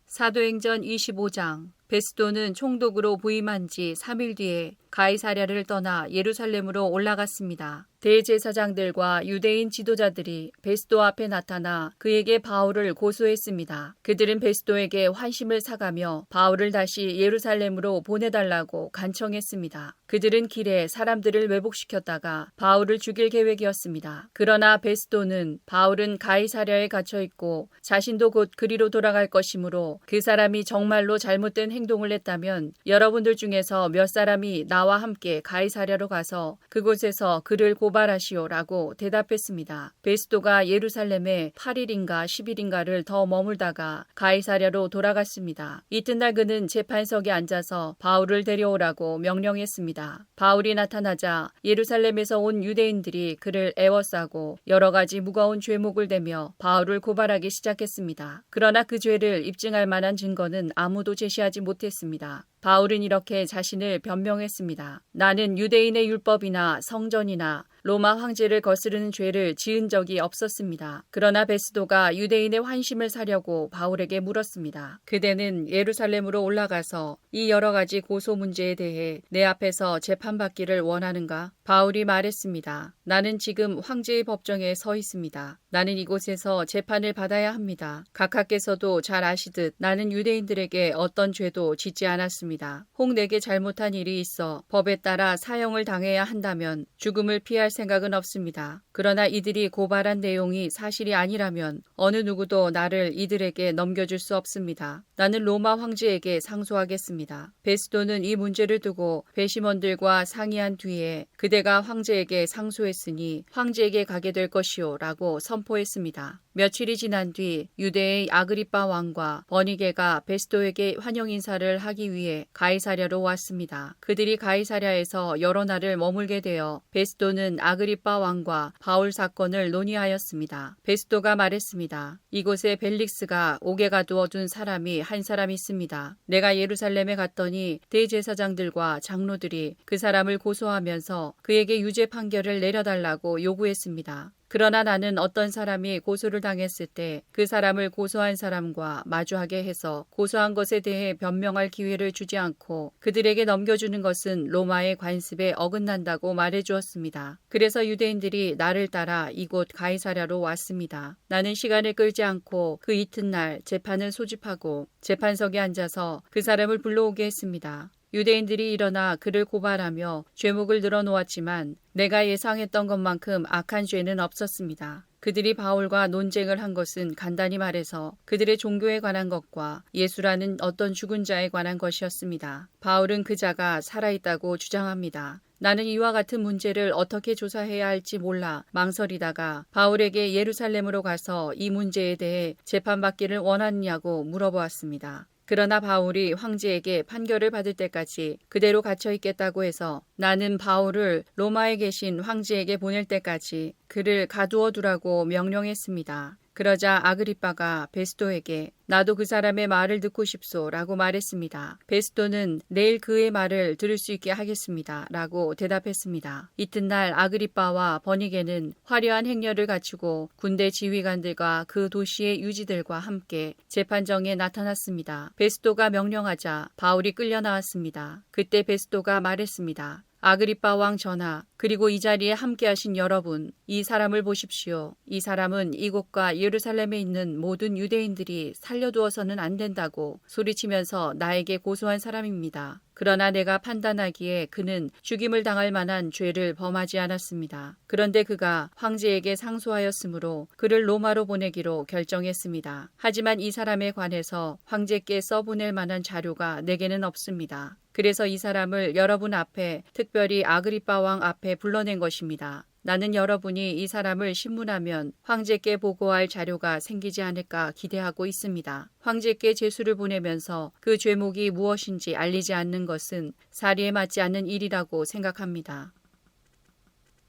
B: 사도행전 25장. 베스도는 총독으로 부임한 지 3일 뒤에 가이사랴를 떠나 예루살렘으로 올라갔습니다. 대제사장들과 유대인 지도자들이 베스도 앞에 나타나 그에게 바울을 고소했습니다. 그들은 베스도에게 환심을 사가며 바울을 다시 예루살렘으로 보내달라고 간청했습니다. 그들은 길에 사람들을 왜곡시켰다가 바울을 죽일 계획이었습니다. 그러나 베스도는 바울은 가이사랴에 갇혀 있고 자신도 곧 그리로 돌아갈 것이므로 그 사람이 정말로 잘못된 행동을 했다면 여러분들 중에서 몇 사람이 나 나와 함께 가이사랴로 가서 그곳에서 그를 고발하시오라고 대답했습니다. 베스도가 예루살렘에 8일인가 10일인가를 더 머물다가 가이사랴로 돌아갔습니다. 이튿날 그는 재판석에 앉아서 바울을 데려오라고 명령했습니다. 바울이 나타나자 예루살렘에서 온 유대인들이 그를 애워싸고 여러 가지 무거운 죄목을 대며 바울을 고발하기 시작했습니다. 그러나 그 죄를 입증할 만한 증거는 아무도 제시하지 못했습니다. 바울은 이렇게 자신을 변명했습니다. 나는 유대인의 율법이나 성전이나 로마 황제를 거스르는 죄를 지은 적이 없었습니다. 그러나 베스도가 유대인의 환심을 사려고 바울에게 물었습니다. 그대는 예루살렘으로 올라가서 이 여러 가지 고소 문제에 대해 내 앞에서 재판받기를 원하는가? 바울이 말했습니다. 나는 지금 황제의 법정에 서 있습니다. 나는 이곳에서 재판을 받아야 합니다. 각하께서도 잘 아시듯 나는 유대인들에게 어떤 죄도 짓지 않았습니다. 혹 내게 잘못한 일이 있어 법에 따라 사형을 당해야 한다면 죽음을 피할 생각은 없습니다. 그러나 이들이 고발한 내용이 사실이 아니라면 어느 누구도 나를 이들에게 넘겨줄 수 없습니다. 나는 로마 황제에게 상소하겠습니다. 베스도는 이 문제를 두고 배심원들과 상의한 뒤에 그대가 황제에게 상소했으니 황제에게 가게 될 것이오 라고 선포했습니다. 며칠이 지난 뒤 유대의 아그리빠 왕과 버니게가 베스도에게 환영 인사를 하기 위해 가이사랴로 왔습니다. 그들이 가이사랴에서 여러 날을 머물게 되어 베스도는 아그리빠 왕과 바울 사건을 논의하였습니다. 베스도가 말했습니다. 이곳에 벨릭스가 옥에 가두어둔 사람이 한 사람 있습니다. 내가 예루살렘에 갔더니 대제사장들과 장로들이 그 사람을 고소하면서 그에게 유죄 판결을 내려달라고 요구했습니다. 그러나 나는 어떤 사람이 고소를 당했을 때 그 사람을 고소한 사람과 마주하게 해서 고소한 것에 대해 변명할 기회를 주지 않고 그들에게 넘겨주는 것은 로마의 관습에 어긋난다고 말해주었습니다. 그래서 유대인들이 나를 따라 이곳 가이사랴로 왔습니다. 나는 시간을 끌지 않고 그 이튿날 재판을 소집하고 재판석에 앉아서 그 사람을 불러오게 했습니다. 유대인들이 일어나 그를 고발하며 죄목을 늘어놓았지만 내가 예상했던 것만큼 악한 죄는 없었습니다. 그들이 바울과 논쟁을 한 것은 간단히 말해서 그들의 종교에 관한 것과 예수라는 어떤 죽은 자에 관한 것이었습니다. 바울은 그 자가 살아있다고 주장합니다. 나는 이와 같은 문제를 어떻게 조사해야 할지 몰라 망설이다가 바울에게 예루살렘으로 가서 이 문제에 대해 재판받기를 원하느냐고 물어보았습니다. 그러나 바울이 황제에게 판결을 받을 때까지 그대로 갇혀 있겠다고 해서 나는 바울을 로마에 계신 황제에게 보낼 때까지 그를 가두어 두라고 명령했습니다. 그러자 아그리빠가 베스도에게 나도 그 사람의 말을 듣고 싶소라고 말했습니다. 베스도는 내일 그의 말을 들을 수 있게 하겠습니다 라고 대답했습니다. 이튿날 아그리빠와 버니게는 화려한 행렬을 갖추고 군대 지휘관들과 그 도시의 유지들과 함께 재판정에 나타났습니다. 베스도가 명령하자 바울이 끌려 나왔습니다. 그때 베스도가 말했습니다. 아그리빠 왕 전하, 그리고 이 자리에 함께하신 여러분, 이 사람을 보십시오. 이 사람은 이곳과 예루살렘에 있는 모든 유대인들이 살려두어서는 안 된다고 소리치면서 나에게 고소한 사람입니다. 그러나 내가 판단하기에 그는 죽임을 당할 만한 죄를 범하지 않았습니다. 그런데 그가 황제에게 상소하였으므로 그를 로마로 보내기로 결정했습니다. 하지만 이 사람에 관해서 황제께 써보낼 만한 자료가 내게는 없습니다. 그래서 이 사람을 여러분 앞에, 특별히 아그리빠 왕 앞에 불러낸 것입니다. 나는 여러분이 이 사람을 신문하면 황제께 보고할 자료가 생기지 않을까 기대하고 있습니다. 황제께 제수를 보내면서 그 죄목이 무엇인지 알리지 않는 것은 사리에 맞지 않는 일이라고 생각합니다.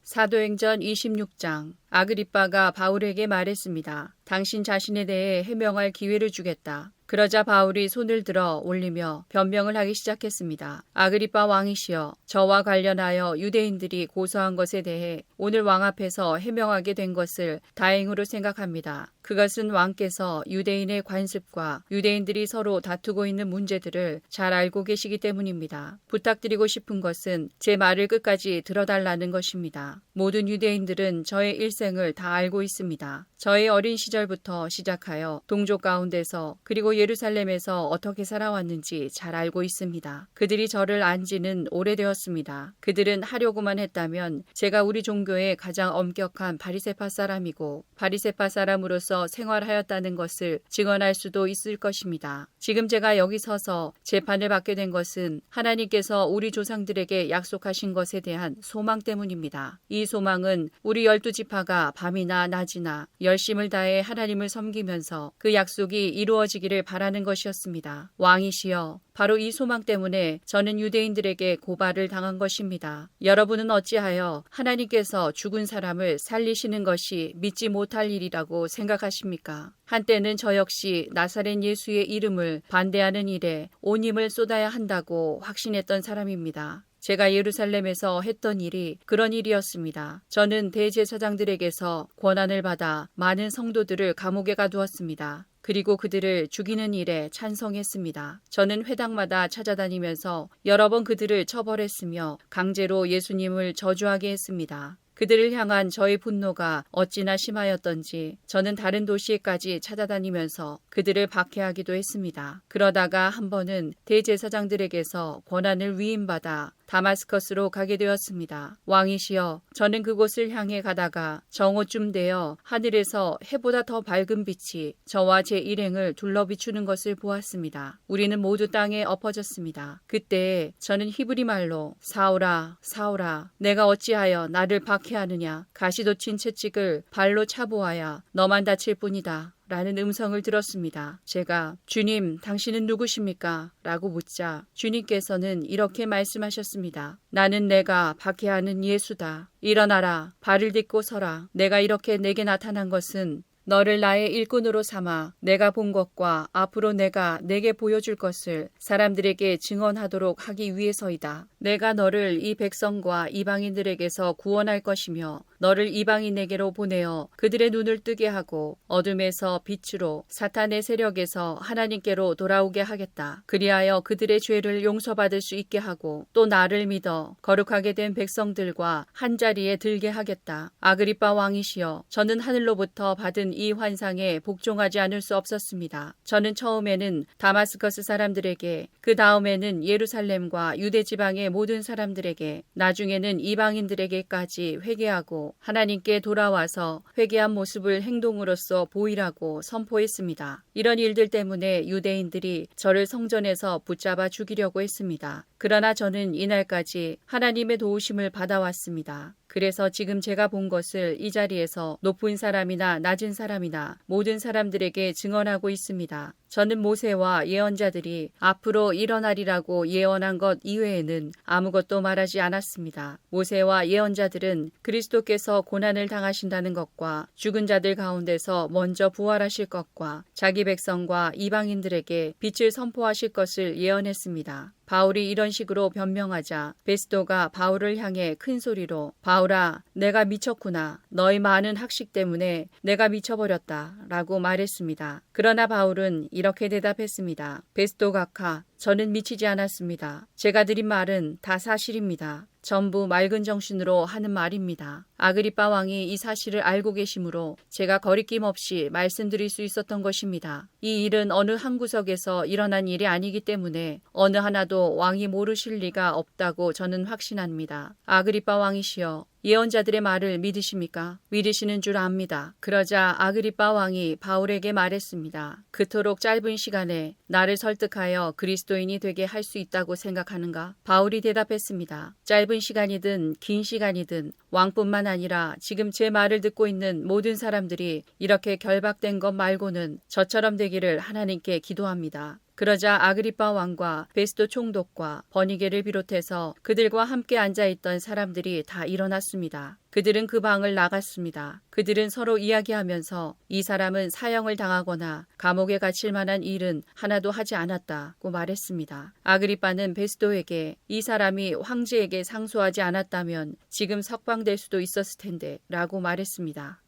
B: 사도행전 26장. 아그리빠가 바울에게 말했습니다. 당신 자신에 대해 해명할 기회를 주겠다. 그러자 바울이 손을 들어 올리며 변명을 하기 시작했습니다. 아그리빠 왕이시여, 저와 관련하여 유대인들이 고소한 것에 대해 오늘 왕 앞에서 해명하게 된 것을 다행으로 생각합니다. 그것은 왕께서 유대인의 관습과 유대인들이 서로 다투고 있는 문제들을 잘 알고 계시기 때문입니다. 부탁드리고 싶은 것은 제 말을 끝까지 들어달라는 것입니다. 모든 유대인들은 저의 일생을 다 알고 있습니다. 저의 어린 시절부터 시작하여 동족 가운데서 그리고 예루살렘에서 어떻게 살아왔는지 잘 알고 있습니다. 그들이 저를 안 지는 오래되었습니다. 그들은 하려고만 했다면 제가 우리 종교의 가장 엄격한 바리새파 사람이고 바리새파 사람으로서 생활하였다는 것을 증언할 수도 있을 것입니다. 지금 제가 여기 서서 재판을 받게 된 것은 하나님께서 우리 조상들에게 약속하신 것에 대한 소망 때문입니다. 이 소망은 우리 12지파가 밤이나 낮이나 열심을 다해 하나님을 섬기면서 그 약속이 이루어지기를 바라는 것이었습니다. 왕이시여, 바로 이 소망 때문에 저는 유대인들에게 고발을 당한 것입니다. 여러분은 어찌하여 하나님께서 죽은 사람을 살리시는 것이 믿지 못할 일이라고 생각하십니까? 한때는 저 역시 나사렛 예수의 이름을 반대하는 일에 온 힘을 쏟아야 한다고 확신했던 사람입니다. 제가 예루살렘에서 했던 일이 그런 일이었습니다. 저는 대제사장들에게서 권한을 받아 많은 성도들을 감옥에 가두었습니다. 그리고 그들을 죽이는 일에 찬성했습니다. 저는 회당마다 찾아다니면서 여러 번 그들을 처벌했으며 강제로 예수님을 저주하게 했습니다. 그들을 향한 저의 분노가 어찌나 심하였던지 저는 다른 도시에까지 찾아다니면서 그들을 박해하기도 했습니다. 그러다가 한 번은 대제사장들에게서 권한을 위임받아 다마스커스로 가게 되었습니다. 왕이시여, 저는 그곳을 향해 가다가 정오쯤 되어 하늘에서 해보다 더 밝은 빛이 저와 제 일행을 둘러 비추는 것을 보았습니다. 우리는 모두 땅에 엎어졌습니다. 그때 저는 히브리 말로 사울아, 사울아, 내가 어찌하여 나를 박해하느냐? 가시돋친 채찍을 발로 차보아야 너만 다칠 뿐이다. 라는 음성을 들었습니다. 제가 주님, 당신은 누구십니까? 라고 묻자 주님께서는 이렇게 말씀하셨습니다. 나는 내가 박해하는 예수다. 일어나라. 발을 딛고 서라. 내가 이렇게 내게 나타난 것은 너를 나의 일꾼으로 삼아 내가 본 것과 앞으로 내가 내게 보여줄 것을 사람들에게 증언하도록 하기 위해서이다. 내가 너를 이 백성과 이방인들에게서 구원할 것이며 너를 이방인에게로 보내어 그들의 눈을 뜨게 하고 어둠에서 빛으로 사탄의 세력에서 하나님께로 돌아오게 하겠다. 그리하여 그들의 죄를 용서받을 수 있게 하고 또 나를 믿어 거룩하게 된 백성들과 한자리에 들게 하겠다. 아그리빠 왕이시여, 저는 하늘로부터 받은 이 환상에 복종하지 않을 수 없었습니다. 저는 처음에는 다마스커스 사람들에게, 그 다음에는 예루살렘과 유대 지방의 모든 사람들에게, 나중에는 이방인들에게까지 회개하고 하나님께 돌아와서 회개한 모습을 행동으로써 보이라고 선포했습니다. 이런 일들 때문에 유대인들이 저를 성전에서 붙잡아 죽이려고 했습니다. 그러나 저는 이날까지 하나님의 도우심을 받아왔습니다. 그래서 지금 제가 본 것을 이 자리에서 높은 사람이나 낮은 사람이나 모든 사람들에게 증언하고 있습니다. 저는 모세와 예언자들이 앞으로 일어나리라고 예언한 것 이외에는 아무것도 말하지 않았습니다. 모세와 예언자들은 그리스도께서 고난을 당하신다는 것과 죽은 자들 가운데서 먼저 부활하실 것과 자기 백성과 이방인들에게 빛을 선포하실 것을 예언했습니다. 바울이 이런 식으로 변명하자 베스도가 바울을 향해 큰 소리로 바울아, 내가 미쳤구나. 너의 많은 학식 때문에 내가 미쳐버렸다. 라고 말했습니다. 그러나 바울은 이렇게 대답했습니다. 베스도 각하, 저는 미치지 않았습니다. 제가 드린 말은 다 사실입니다. 전부 맑은 정신으로 하는 말입니다. 아그리빠 왕이 이 사실을 알고 계시므로 제가 거리낌 없이 말씀드릴 수 있었던 것입니다. 이 일은 어느 한 구석에서 일어난 일이 아니기 때문에 어느 하나도 왕이 모르실 리가 없다고 저는 확신합니다. 아그리빠 왕이시여, 예언자들의 말을 믿으십니까? 믿으시는 줄 압니다. 그러자 아그리빠 왕이 바울에게 말했습니다. 그토록 짧은 시간에 나를 설득하여 그리스도인이 되게 할 수 있다고 생각하는가? 바울이 대답했습니다. 짧은 시간이든 긴 시간이든 왕뿐만 아니라 지금 제 말을 듣고 있는 모든 사람들이 이렇게 결박된 것 말고는 저처럼 되기를 하나님께 기도합니다. 그러자 아그리빠 왕과 베스도 총독과 버니게를 비롯해서 그들과 함께 앉아있던 사람들이 다 일어났습니다. 그들은 그 방을 나갔습니다. 그들은 서로 이야기하면서 이 사람은 사형을 당하거나 감옥에 갇힐 만한 일은 하나도 하지 않았다고 말했습니다. 아그리빠는 베스도에게 이 사람이 황제에게 상소하지 않았다면 지금 석방될 수도 있었을 텐데 라고 말했습니다.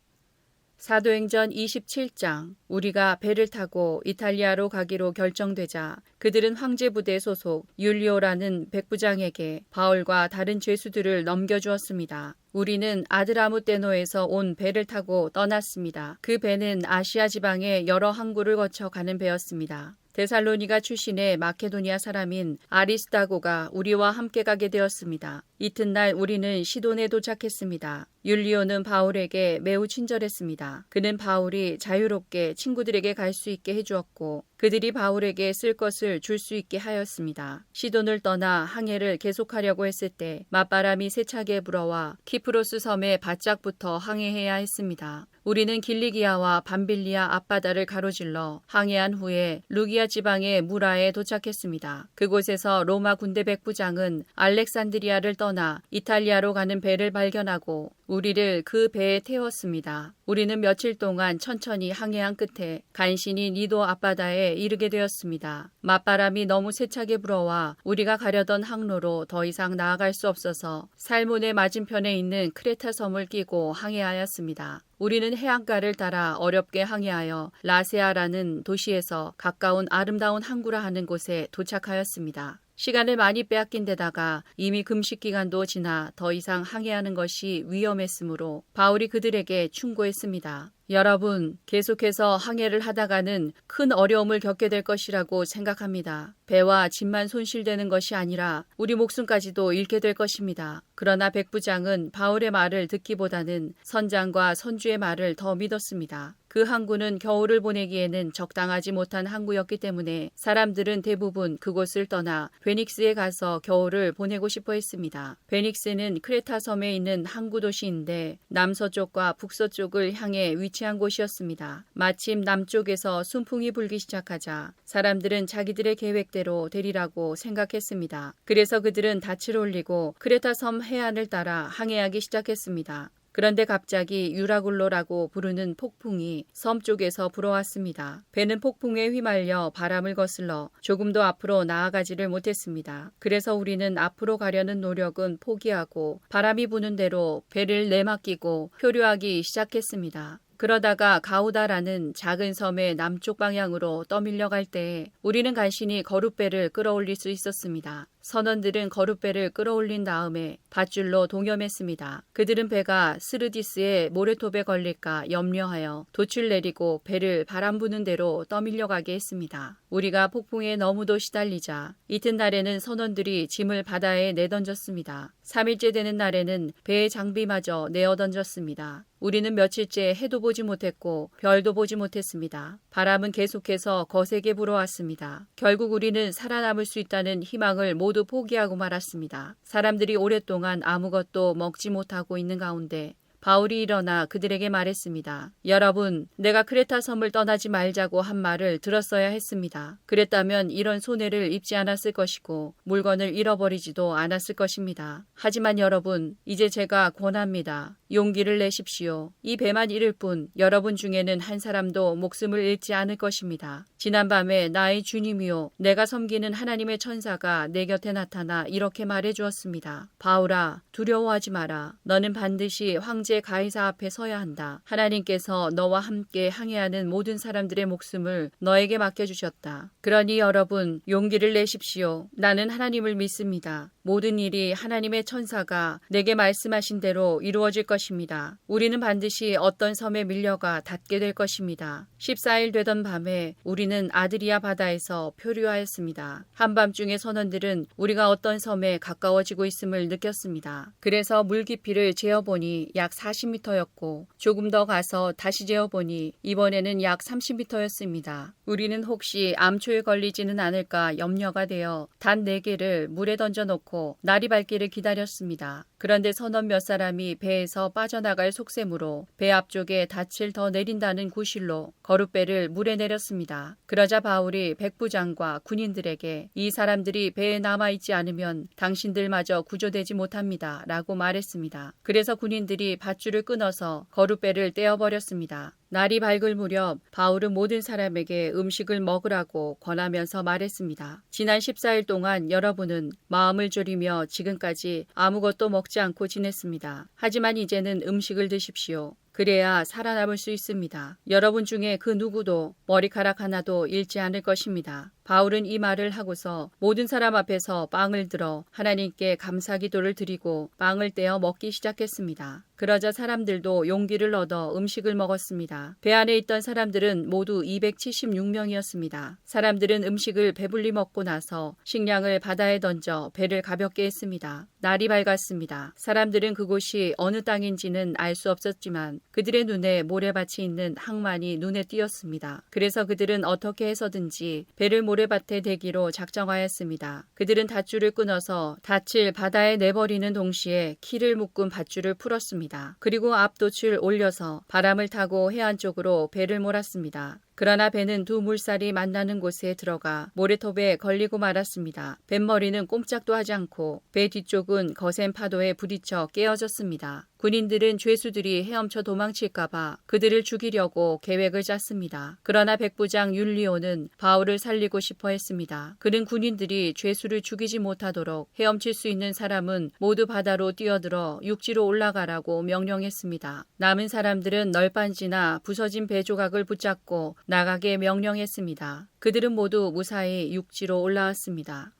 B: 사도행전 27장 우리가 배를 타고 이탈리아로 가기로 결정되자 그들은 황제부대 소속 율리오라는 백부장에게 바울과 다른 죄수들을 넘겨주었습니다. 우리는 아드라무떼노에서 온 배를 타고 떠났습니다. 그 배는 아시아 지방의 여러 항구를 거쳐 가는 배였습니다. 데살로니가 출신의 마케도니아 사람인 아리스다고가 우리와 함께 가게 되었습니다. 이튿날 우리는 시돈에 도착했습니다. 율리오는 바울에게 매우 친절했습니다. 그는 바울이 자유롭게 친구들에게 갈 수 있게 해주었고 그들이 바울에게 쓸 것을 줄 수 있게 하였습니다. 시돈을 떠나 항해를 계속하려고 했을 때 맞바람이 세차게 불어와 키프로스 섬에 바짝부터 항해해야 했습니다. 우리는 길리기아와 밤빌리아 앞바다를 가로질러 항해한 후에 루기아 지방의 무라에 도착했습니다. 그곳에서 로마 군대 백부장은 알렉산드리아를 떠나 이탈리아로 가는 배를 발견하고 우리를 그 배에 태웠습니다. 우리는 며칠 동안 천천히 항해한 끝에 간신히 니도 앞바다에 이르게 되었습니다. 맞바람이 너무 세차게 불어와 우리가 가려던 항로로 더 이상 나아갈 수 없어서 살몬의 맞은편에 있는 크레타 섬을 끼고 항해하였습니다. 우리는 해안가를 따라 어렵게 항해하여 라세아라는 도시에서 가까운 아름다운 항구라 하는 곳에 도착하였습니다. 시간을 많이 빼앗긴 데다가 이미 금식 기간도 지나 더 이상 항해하는 것이 위험했으므로 바울이 그들에게 충고했습니다. 여러분, 계속해서 항해를 하다가는 큰 어려움을 겪게 될 것이라고 생각합니다. 배와 짐만 손실되는 것이 아니라 우리 목숨까지도 잃게 될 것입니다. 그러나 백부장은 바울의 말을 듣기보다는 선장과 선주의 말을 더 믿었습니다. 그 항구는 겨울을 보내기에는 적당하지 못한 항구였기 때문에 사람들은 대부분 그곳을 떠나 베닉스에 가서 겨울을 보내고 싶어 했습니다. 베닉스는 크레타 섬에 있는 항구 도시인데 남서쪽과 북서쪽을 향해 위치한 곳이었습니다. 마침 남쪽에서 순풍이 불기 시작하자 사람들은 자기들의 계획대로 되리라고 생각했습니다. 그래서 그들은 닻을 올리고 크레타 섬 해안을 따라 항해하기 시작했습니다. 그런데 갑자기 유라굴로라고 부르는 폭풍이 섬 쪽에서 불어왔습니다. 배는 폭풍에 휘말려 바람을 거슬러 조금도 앞으로 나아가지를 못했습니다. 그래서 우리는 앞으로 가려는 노력은 포기하고 바람이 부는 대로 배를 내맡기고 표류하기 시작했습니다. 그러다가 가우다라는 작은 섬의 남쪽 방향으로 떠밀려 갈 때에 우리는 간신히 거룻배를 끌어올릴 수 있었습니다. 선원들은 거룻배를 끌어올린 다음에 밧줄로 동염했습니다. 그들은 배가 스르디스의 모래톱에 걸릴까 염려하여 돛을 내리고 배를 바람 부는 대로 떠밀려가게 했습니다. 우리가 폭풍에 너무도 시달리자 이튿날에는 선원들이 짐을 바다에 내던졌습니다. 3일째 되는 날에는 배의 장비마저 내어던졌습니다. 우리는 며칠째 해도 보지 못했고 별도 보지 못했습니다. 바람은 계속해서 거세게 불어왔습니다. 결국 우리는 살아남을 수 있다는 희망을 모두 포기하고 말았습니다. 사람들이 오랫동안 아무것도 먹지 못하고 있는 가운데 바울이 일어나 그들에게 말했습니다. 여러분, 내가 크레타 섬을 떠나지 말자고 한 말을 들었어야 했습니다. 그랬다면 이런 손해를 입지 않았을 것이고 물건을 잃어버리지도 않았을 것입니다. 하지만 여러분, 이제 제가 권합니다. 용기를 내십시오. 이 배만 잃을 뿐 여러분 중에는 한 사람도 목숨을 잃지 않을 것입니다. 지난밤에 나의 주님이요 내가 섬기는 하나님의 천사가 내 곁에 나타나 이렇게 말해주었습니다. 바울아, 두려워하지 마라. 너는 반드시 황제 가이사 앞에 서야 한다. 하나님께서 너와 함께 항해하는 모든 사람들의 목숨을 너에게 맡겨주셨다. 그러니 여러분, 용기를 내십시오. 나는 하나님을 믿습니다. 모든 일이 하나님의 천사가 내게 말씀하신 대로 이루어질 것입니다. 우리는 반드시 어떤 섬에 밀려가 닿게 될 것입니다. 14일 되던 밤에 우리는 아드리아 바다에서 표류하였습니다. 한밤중에 선원들은 우리가 어떤 섬에 가까워지고 있음을 느꼈습니다. 그래서 물 깊이를 재어보니 약 40m였고 조금 더 가서 다시 재어보니 이번에는 약 30m였습니다. 우리는 혹시 암초에 걸리지는 않을까 염려가 되어 단 4개를 물에 던져놓고 날이 밝기를 기다렸습니다. 그런데 선원 몇 사람이 배에서 빠져나갈 속셈으로 배 앞쪽에 닻을 더 내린다는 구실로 거룻배를 물에 내렸습니다. 그러자 바울이 백부장과 군인들에게 이 사람들이 배에 남아있지 않으면 당신들마저 구조되지 못합니다. 라고 말했습니다. 그래서 군인들이 밧줄을 끊어서 거룻배를 떼어버렸습니다. 날이 밝을 무렵 바울은 모든 사람에게 음식을 먹으라고 권하면서 말했습니다. 지난 14일 동안 여러분은 마음을 졸이며 지금까지 아무것도 먹지 않고 지냈습니다. 하지만 이제는 음식을 드십시오. 그래야 살아남을 수 있습니다. 여러분 중에 그 누구도 머리카락 하나도 잃지 않을 것입니다. 바울은 이 말을 하고서 모든 사람 앞에서 빵을 들어 하나님께 감사 기도를 드리고 빵을 떼어 먹기 시작했습니다. 그러자 사람들도 용기를 얻어 음식을 먹었습니다. 배 안에 있던 사람들은 모두 276명이었습니다. 사람들은 음식을 배불리 먹고 나서 식량을 바다에 던져 배를 가볍게 했습니다. 날이 밝았습니다. 사람들은 그곳이 어느 땅인지는 알 수 없었지만 그들의 눈에 모래밭이 있는 항만이 눈에 띄었습니다. 그래서 그들은 어떻게 해서든지 배를 모래밭에 대기로 작정하였습니다. 그들은 닷줄을 끊어서 닻을 바다에 내버리는 동시에 키를 묶은 밧줄을 풀었습니다. 그리고 앞돛을 올려서 바람을 타고 해안 쪽으로 배를 몰았습니다. 그러나 배는 두 물살이 만나는 곳에 들어가 모래톱에 걸리고 말았습니다. 뱃머리는 꼼짝도 하지 않고 배 뒤쪽은 거센 파도에 부딪혀 깨어졌습니다. 군인들은 죄수들이 헤엄쳐 도망칠까봐 그들을 죽이려고 계획을 짰습니다. 그러나 백부장 율리오는 바울을 살리고 싶어 했습니다. 그는 군인들이 죄수를 죽이지 못하도록 헤엄칠 수 있는 사람은 모두 바다로 뛰어들어 육지로 올라가라고 명령했습니다. 남은 사람들은 널빤지나 부서진 배 조각을 붙잡고 나가게 명령했습니다. 그들은 모두 무사히 육지로 올라왔습니다.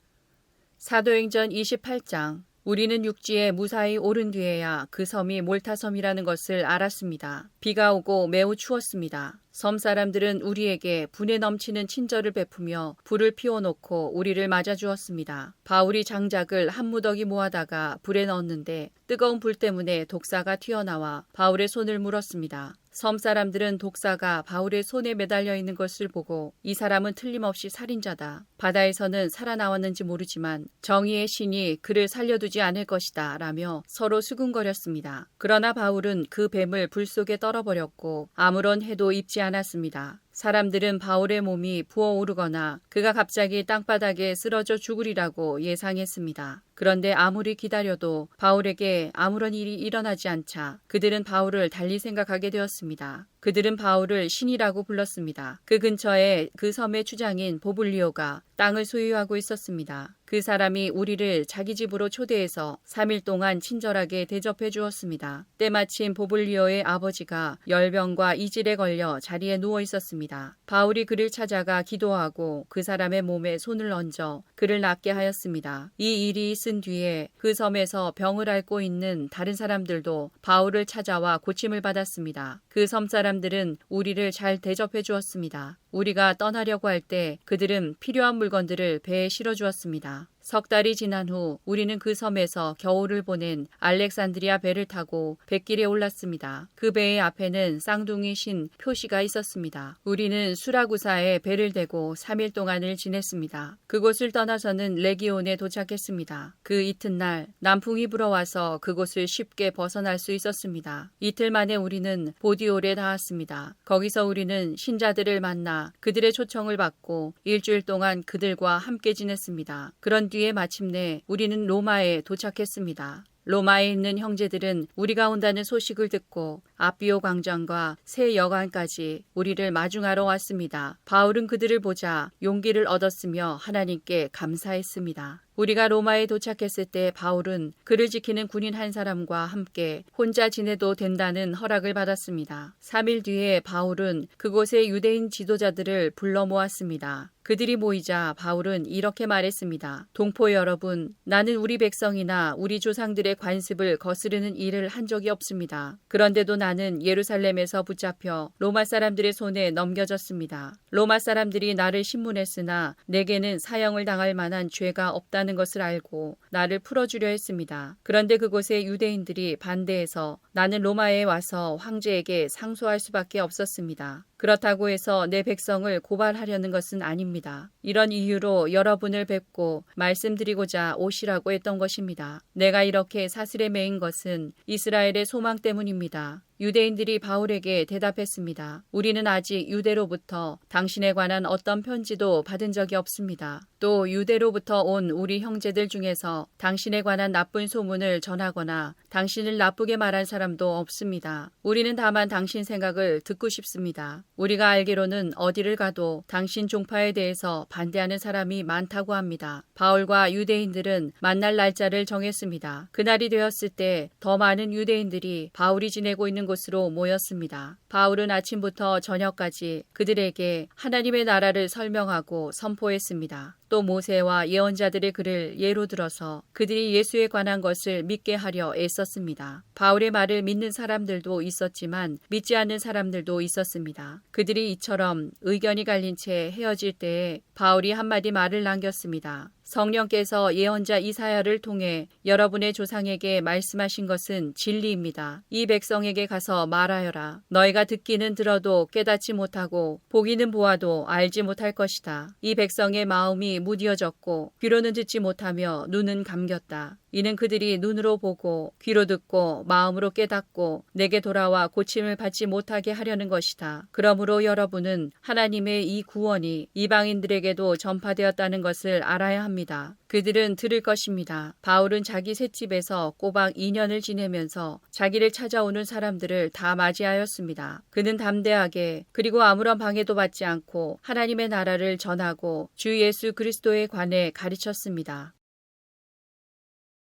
B: 사도행전 28장. 우리는 육지에 무사히 오른 뒤에야 그 섬이 몰타섬이라는 것을 알았습니다. 비가 오고 매우 추웠습니다. 섬 사람들은 우리에게 분에 넘치는 친절을 베푸며 불을 피워놓고 우리를 맞아주었습니다. 바울이 장작을 한 무더기 모아다가 불에 넣었는데 뜨거운 불 때문에 독사가 튀어나와 바울의 손을 물었습니다. 섬 사람들은 독사가 바울의 손에 매달려 있는 것을 보고 이 사람은 틀림없이 살인자다. 바다에서는 살아나왔는지 모르지만 정의의 신이 그를 살려두지 않을 것이다 라며 서로 수군거렸습니다. 그러나 바울은 그 뱀을 불 속에 떨어버렸고 아무런 해도 입지 않았습니다. 사람들은 바울의 몸이 부어오르거나 그가 갑자기 땅바닥에 쓰러져 죽으리라고 예상했습니다. 그런데 아무리 기다려도 바울에게 아무런 일이 일어나지 않자 그들은 바울을 달리 생각하게 되었습니다. 그들은 바울을 신이라고 불렀습니다. 그 근처에 그 섬의 주장인 보블리오가 땅을 소유하고 있었습니다. 그 사람이 우리를 자기 집으로 초대해서 3일 동안 친절하게 대접해 주었습니다. 때마침 보블리오의 아버지가 열병과 이질에 걸려 자리에 누워 있었습니다. 바울이 그를 찾아가 기도하고 그 사람의 몸에 손을 얹어 그를 낫게 하였습니다. 이 일이 있은 뒤에 그 섬에서 병을 앓고 있는 다른 사람들도 바울을 찾아와 고침을 받았습니다. 그 섬 사람들은 우리를 잘 대접해 주었습니다. 우리가 떠나려고 할 때 그들은 필요한 물건들을 배에 실어주었습니다. 석 달이 지난 후 우리는 그 섬에서 겨울을 보낸 알렉산드리아 배를 타고 뱃길에 올랐습니다. 그 배의 앞에는 쌍둥이 신 표시가 있었습니다. 우리는 수라구사에 배를 대고 3일 동안을 지냈습니다. 그곳을 떠나서는 레기온에 도착했습니다. 그 이튿날 남풍이 불어와서 그곳을 쉽게 벗어날 수 있었습니다. 이틀 만에 우리는 보디올에 닿았습니다. 거기서 우리는 신자들을 만나 그들의 초청을 받고 일주일 동안 그들과 함께 지냈습니다. 그런 뒤에 마침내 우리는 로마에 도착했습니다. 로마에 있는 형제들은 우리가 온다는 소식을 듣고 아비오 광장과 새 여관까지 우리를 마중하러 왔습니다. 바울은 그들을 보자 용기를 얻었으며 하나님께 감사했습니다. 우리가 로마에 도착했을 때 바울은 그를 지키는 군인 한 사람과 함께 혼자 지내도 된다는 허락을 받았습니다. 3일 뒤에 바울은 그곳의 유대인 지도자들을 불러 모았습니다. 그들이 모이자 바울은 이렇게 말했습니다. 동포 여러분, 나는 우리 백성이나 우리 조상들의 관습을 거스르는 일을 한 적이 없습니다. 그런데도 나는 예루살렘에서 붙잡혀 로마 사람들의 손에 넘겨졌습니다. 로마 사람들이 나를 신문했으나 내게는 사형을 당할 만한 죄가 없다는 것을 알고 나를 풀어주려 했습니다. 그런데 그곳의 유대인들이 반대해서 나는 로마에 와서 황제에게 상소할 수밖에 없었습니다. 그렇다고 해서 내 백성을 고발하려는 것은 아닙니다. 이런 이유로 여러분을 뵙고 말씀드리고자 오시라고 했던 것입니다. 내가 이렇게 사슬에 매인 것은 이스라엘의 소망 때문입니다. 유대인들이 바울에게 대답했습니다. 우리는 아직 유대로부터 당신에 관한 어떤 편지도 받은 적이 없습니다. 또 유대로부터 온 우리 형제들 중에서 앞에서 당신에 관한 나쁜 소문을 전하거나 당신을 나쁘게 말한 사람도 없습니다. 우리는 다만 당신 생각을 듣고 싶습니다. 우리가 알기로는 어디를 가도 당신 종파에 대해서 반대하는 사람이 많다고 합니다. 바울과 유대인들은 만날 날짜를 정했습니다. 그날이 되었을 때 더 많은 유대인들이 바울이 지내고 있는 곳으로 모였습니다. 바울은 아침부터 저녁까지 그들에게 하나님의 나라를 설명하고 선포했습니다. 또 모세와 예언자들의 글을 예로 들어서 그들이 예수에 관한 것을 믿게 하려 애썼습니다. 바울의 말을 믿는 사람들도 있었지만 믿지 않는 사람들도 있었습니다. 그들이 이처럼 의견이 갈린 채 헤어질 때에 바울이 한마디 말을 남겼습니다. 성령께서 예언자 이사야를 통해 여러분의 조상에게 말씀하신 것은 진리입니다. 이 백성에게 가서 말하여라. 너희가 듣기는 들어도 깨닫지 못하고 보기는 보아도 알지 못할 것이다. 이 백성의 마음이 무디어졌고 귀로는 듣지 못하며 눈은 감겼다. 이는 그들이 눈으로 보고 귀로 듣고 마음으로 깨닫고 내게 돌아와 고침을 받지 못하게 하려는 것이다. 그러므로 여러분은 하나님의 이 구원이 이방인들에게도 전파되었다는 것을 알아야 합니다. 그들은 들을 것입니다. 바울은 자기 셋집에서 꼬박 2년을 지내면서 자기를 찾아오는 사람들을 다 맞이하였습니다. 그는 담대하게 그리고 아무런 방해도 받지 않고 하나님의 나라를 전하고 주 예수 그리스도에 관해 가르쳤습니다.